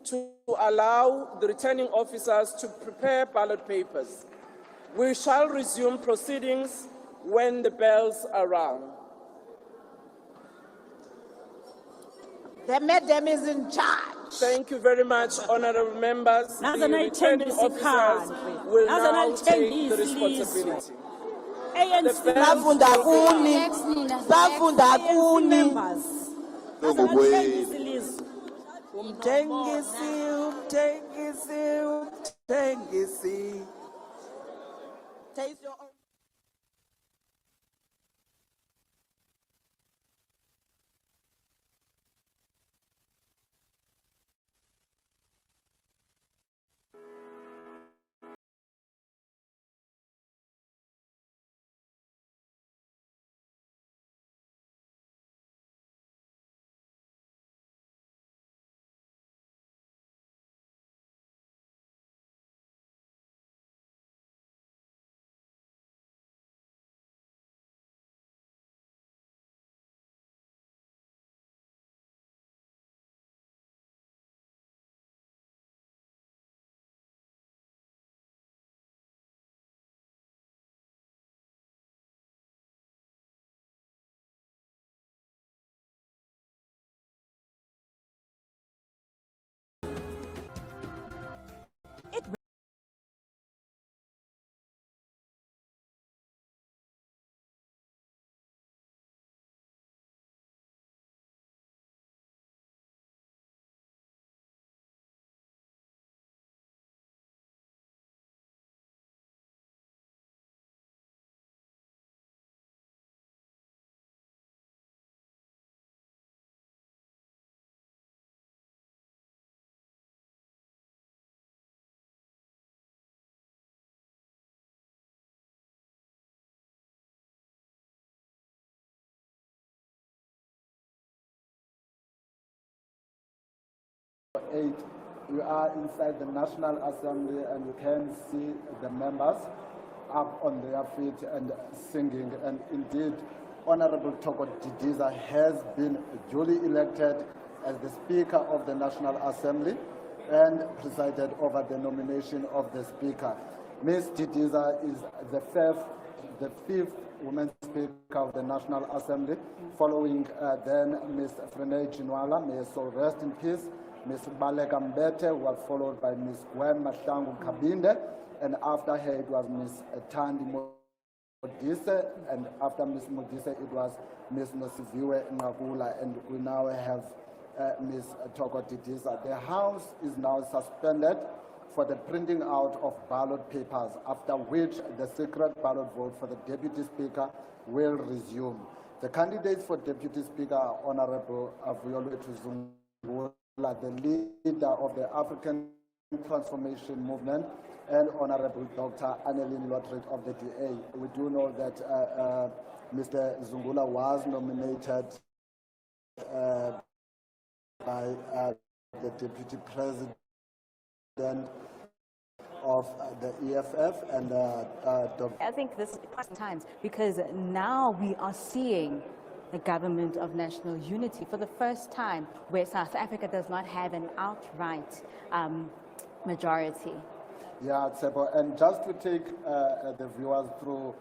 to allow the returning officers to prepare ballot papers. We shall resume proceedings when the bells are rung. The madam is in charge. Thank you very much, honorable members. The Naze returning nayithengisa officers ikhandwe. will Naze now take nalithengisa the ilizwe. responsibility. ANC The bells bafunda will kuni. Bafunda kuni. members. Naze nalithengisa ilizwe. Umthengisi, umthengisi, umthengisi. Taste your own. Eight, you are inside the National Assembly and you can see the members up on their feet and singing. And indeed, Honorable Toko Didiza has been duly elected as the Speaker of the National Assembly and presided over the nomination of the Speaker. Ms. Didiza is the fifth woman Speaker of the National Assembly, following then Ms. Frene Chinwala, may her soul rest in peace, Ms. Baleka Mbete, who was followed by Ms. Gwen Mahlangu Kabinde, and after her it was Ms. Tandi Modise, and after Ms. Modise it was Ms. Nosiviwe Ngabula, and we now have Ms. Toko Didiza. The House is now suspended for the printing out of ballot papers, after which the secret ballot vote for the Deputy Speaker will resume. The candidates for Deputy Speaker are Honorable Avuyolwethu Zungula, the leader of the African Transformation Movement, and Honorable Dr. Annelien Lotriet of the DA. We do know that Mr. Zungula was nominated by the Deputy President of the EFF and Dr. I think this is important times because now we are seeing the government of national unity for the first time, where South Africa does not have an outright majority. Yeah, Tsebo, and just to take the viewers through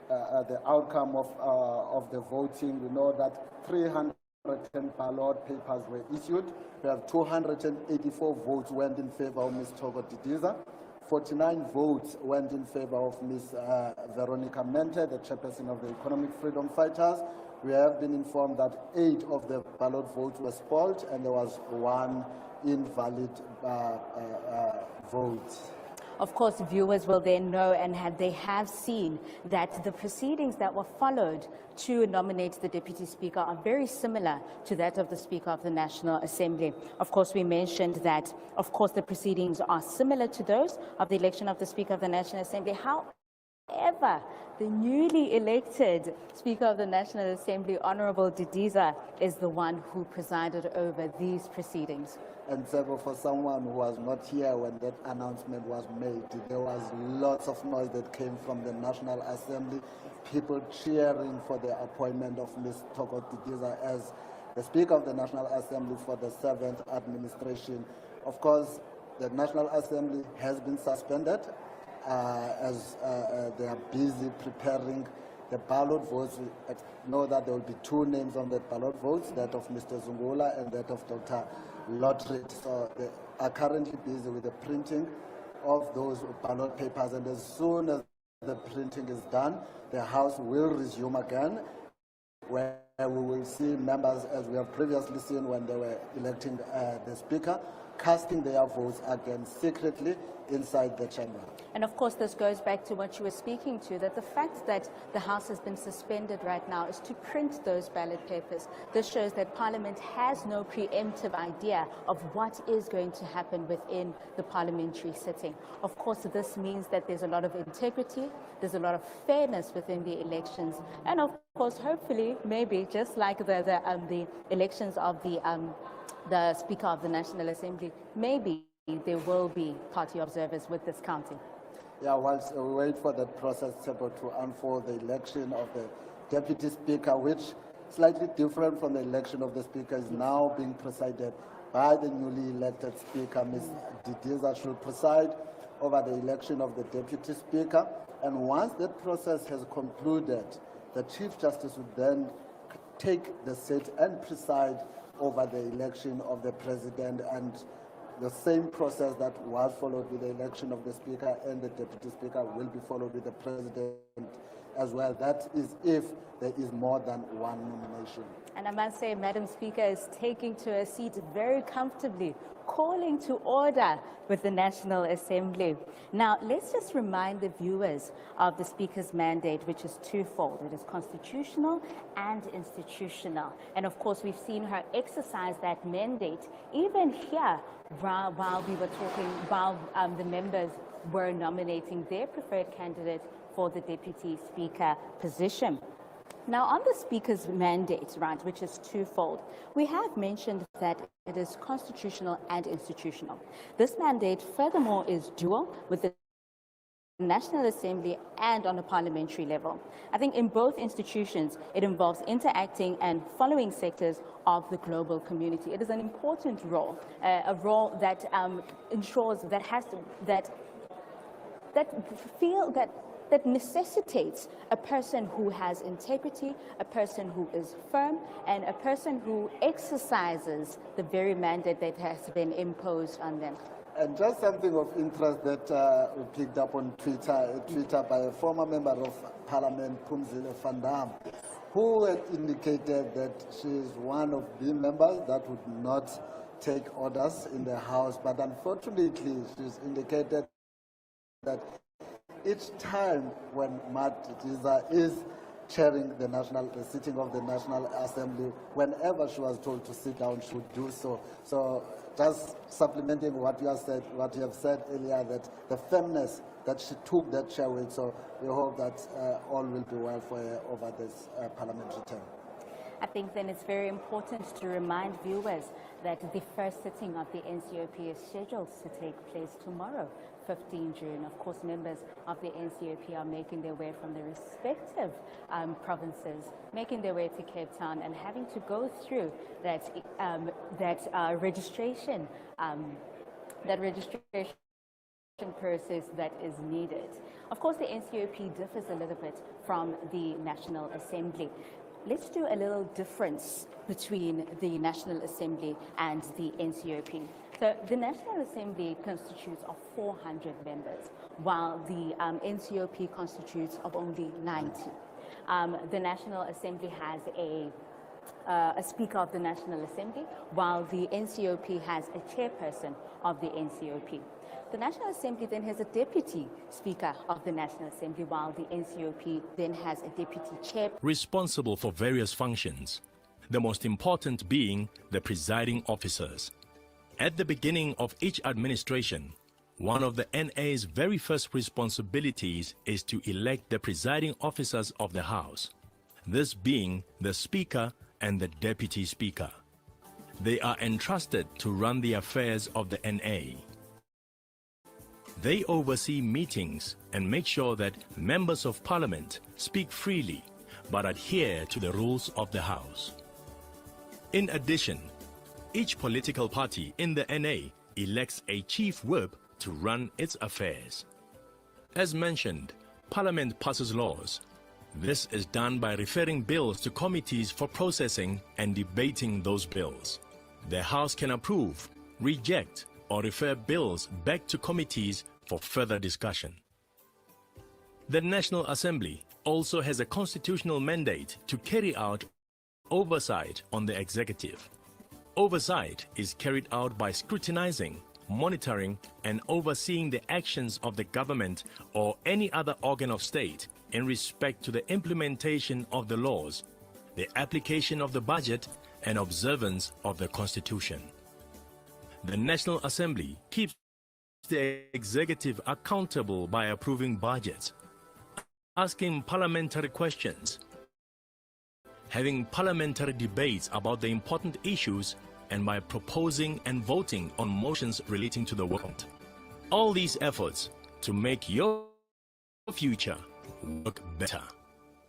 the outcome of the voting, we know that 310 ballot papers were issued. We have 284 votes went in favor of Ms. Toko Didiza. 49 votes went in favor of Ms. Veronica Mente, the chairperson of the Economic Freedom Fighters. We have been informed that 8 of the ballot votes were spoiled and there was 1 invalid vote. Of course, viewers will then know and they have seen that the proceedings that were followed to nominate the Deputy Speaker are very similar to that of the Speaker of the National Assembly. Of course, we mentioned that, of course, the proceedings are similar to those of the election of the Speaker of the National Assembly. However, the newly elected Speaker of the National Assembly, Honorable Didiza, is the one who presided over these proceedings. And so for someone who was not here when that announcement was made, there was lots of noise that came from the National Assembly, people cheering for the appointment of Ms. Toko Didiza as the Speaker of the National Assembly for the 7th administration. Of course, the National Assembly has been suspended as they are busy preparing the ballot votes. We know that there will be 2 names on the ballot votes, that of Mr. Zungula and that of Dr. Lotrit. So they are currently busy with the printing of those ballot papers, and as soon as the printing is done, the House will resume again, where we will see members, as we have previously seen when they were electing the Speaker, casting their votes again secretly inside the chamber. And of course, this goes back to what you were speaking to, that the fact that the House has been suspended right now is to print those ballot papers. This shows that Parliament has no preemptive idea of what is going to happen within the parliamentary sitting. Of course, this means that there's a lot of integrity, there's a lot of fairness within the elections, and of course, hopefully, maybe just like the elections of the Speaker of the National Assembly, maybe there will be party observers with this counting. Yeah, whilst we wait for that process to unfold, the election of the Deputy Speaker, which slightly different from the election of the Speaker, is now being presided by the newly elected Speaker. Ms. Didiza should preside over the election of the Deputy Speaker. And once that process has concluded, the Chief Justice would then take the seat and preside over the election of the President, and the same process that was followed with the election of the Speaker and the Deputy Speaker will be followed with the President as well. That is if there is more than one nomination. And I must say, Madam Speaker is taking to her seat very comfortably, calling to order with the National Assembly. Now, let's just remind the viewers of the Speaker's mandate, which is twofold. It is constitutional and institutional. And of course, we've seen her exercise that mandate even here while we were talking, while the members were nominating their preferred candidate for the Deputy Speaker position. Now, on the Speaker's mandate, right, which is twofold, we have mentioned that it is constitutional and institutional. This mandate, furthermore, is dual with the National Assembly and on a parliamentary level. I think in both institutions, it involves interacting and following sectors of the global community. It is an important role, a role that ensures that necessitates a person who has integrity, a person who is firm, and a person who exercises the very mandate that has been imposed on them. And just something of interest that we picked up on Twitter, a Twitter by a former member of Parliament, Phumzile van Dam, who had indicated that she is one of the members that would not take orders in the House, but unfortunately she's indicated that each time when Matt Didiza is chairing the sitting of the National Assembly, whenever she was told to sit down, she would do so. So just supplementing what you have said earlier, that the firmness that she took that chair with, so we hope that all will be well for her over this parliamentary term. I think then it's very important to remind viewers that the first sitting of the NCOP is scheduled to take place tomorrow, 15 June. Of course, members of the NCOP are making their way from their respective provinces, making their way to Cape Town and having to go through that registration process that is needed. Of course, the NCOP differs a little bit from the National Assembly. Let's do a little difference between the National Assembly and the NCOP. So the National Assembly constitutes of 400 members, while the NCOP constitutes of only 90. The National Assembly has a Speaker of the National Assembly, while the NCOP has a chairperson of the NCOP. The National Assembly then has a Deputy Speaker of the National Assembly, while the NCOP then has a Deputy Chair. Responsible for various functions, the most important being the presiding officers. At the beginning of each administration, One of the NA's very first responsibilities is to elect the presiding officers of the House, this being the Speaker and the Deputy Speaker. They are entrusted to run the affairs of the NA. They oversee meetings and make sure that members of Parliament speak freely but adhere to the rules of the House. In addition, each political party in the NA elects a chief whip to run its affairs. As mentioned, Parliament passes laws. This is done by referring bills to committees for processing and debating those bills. The House can approve, reject, or refer bills back to committees for further discussion. The National Assembly also has a constitutional mandate to carry out oversight on the executive. Oversight is carried out by scrutinizing, monitoring, and overseeing the actions of the government or any other organ of state in respect to the implementation of the laws, the application of the budget, and observance of the Constitution. The National Assembly keeps the executive accountable by approving budgets, asking parliamentary questions, having parliamentary debates about the important issues, and by proposing and voting on motions relating to the work. All these efforts to make your future work better.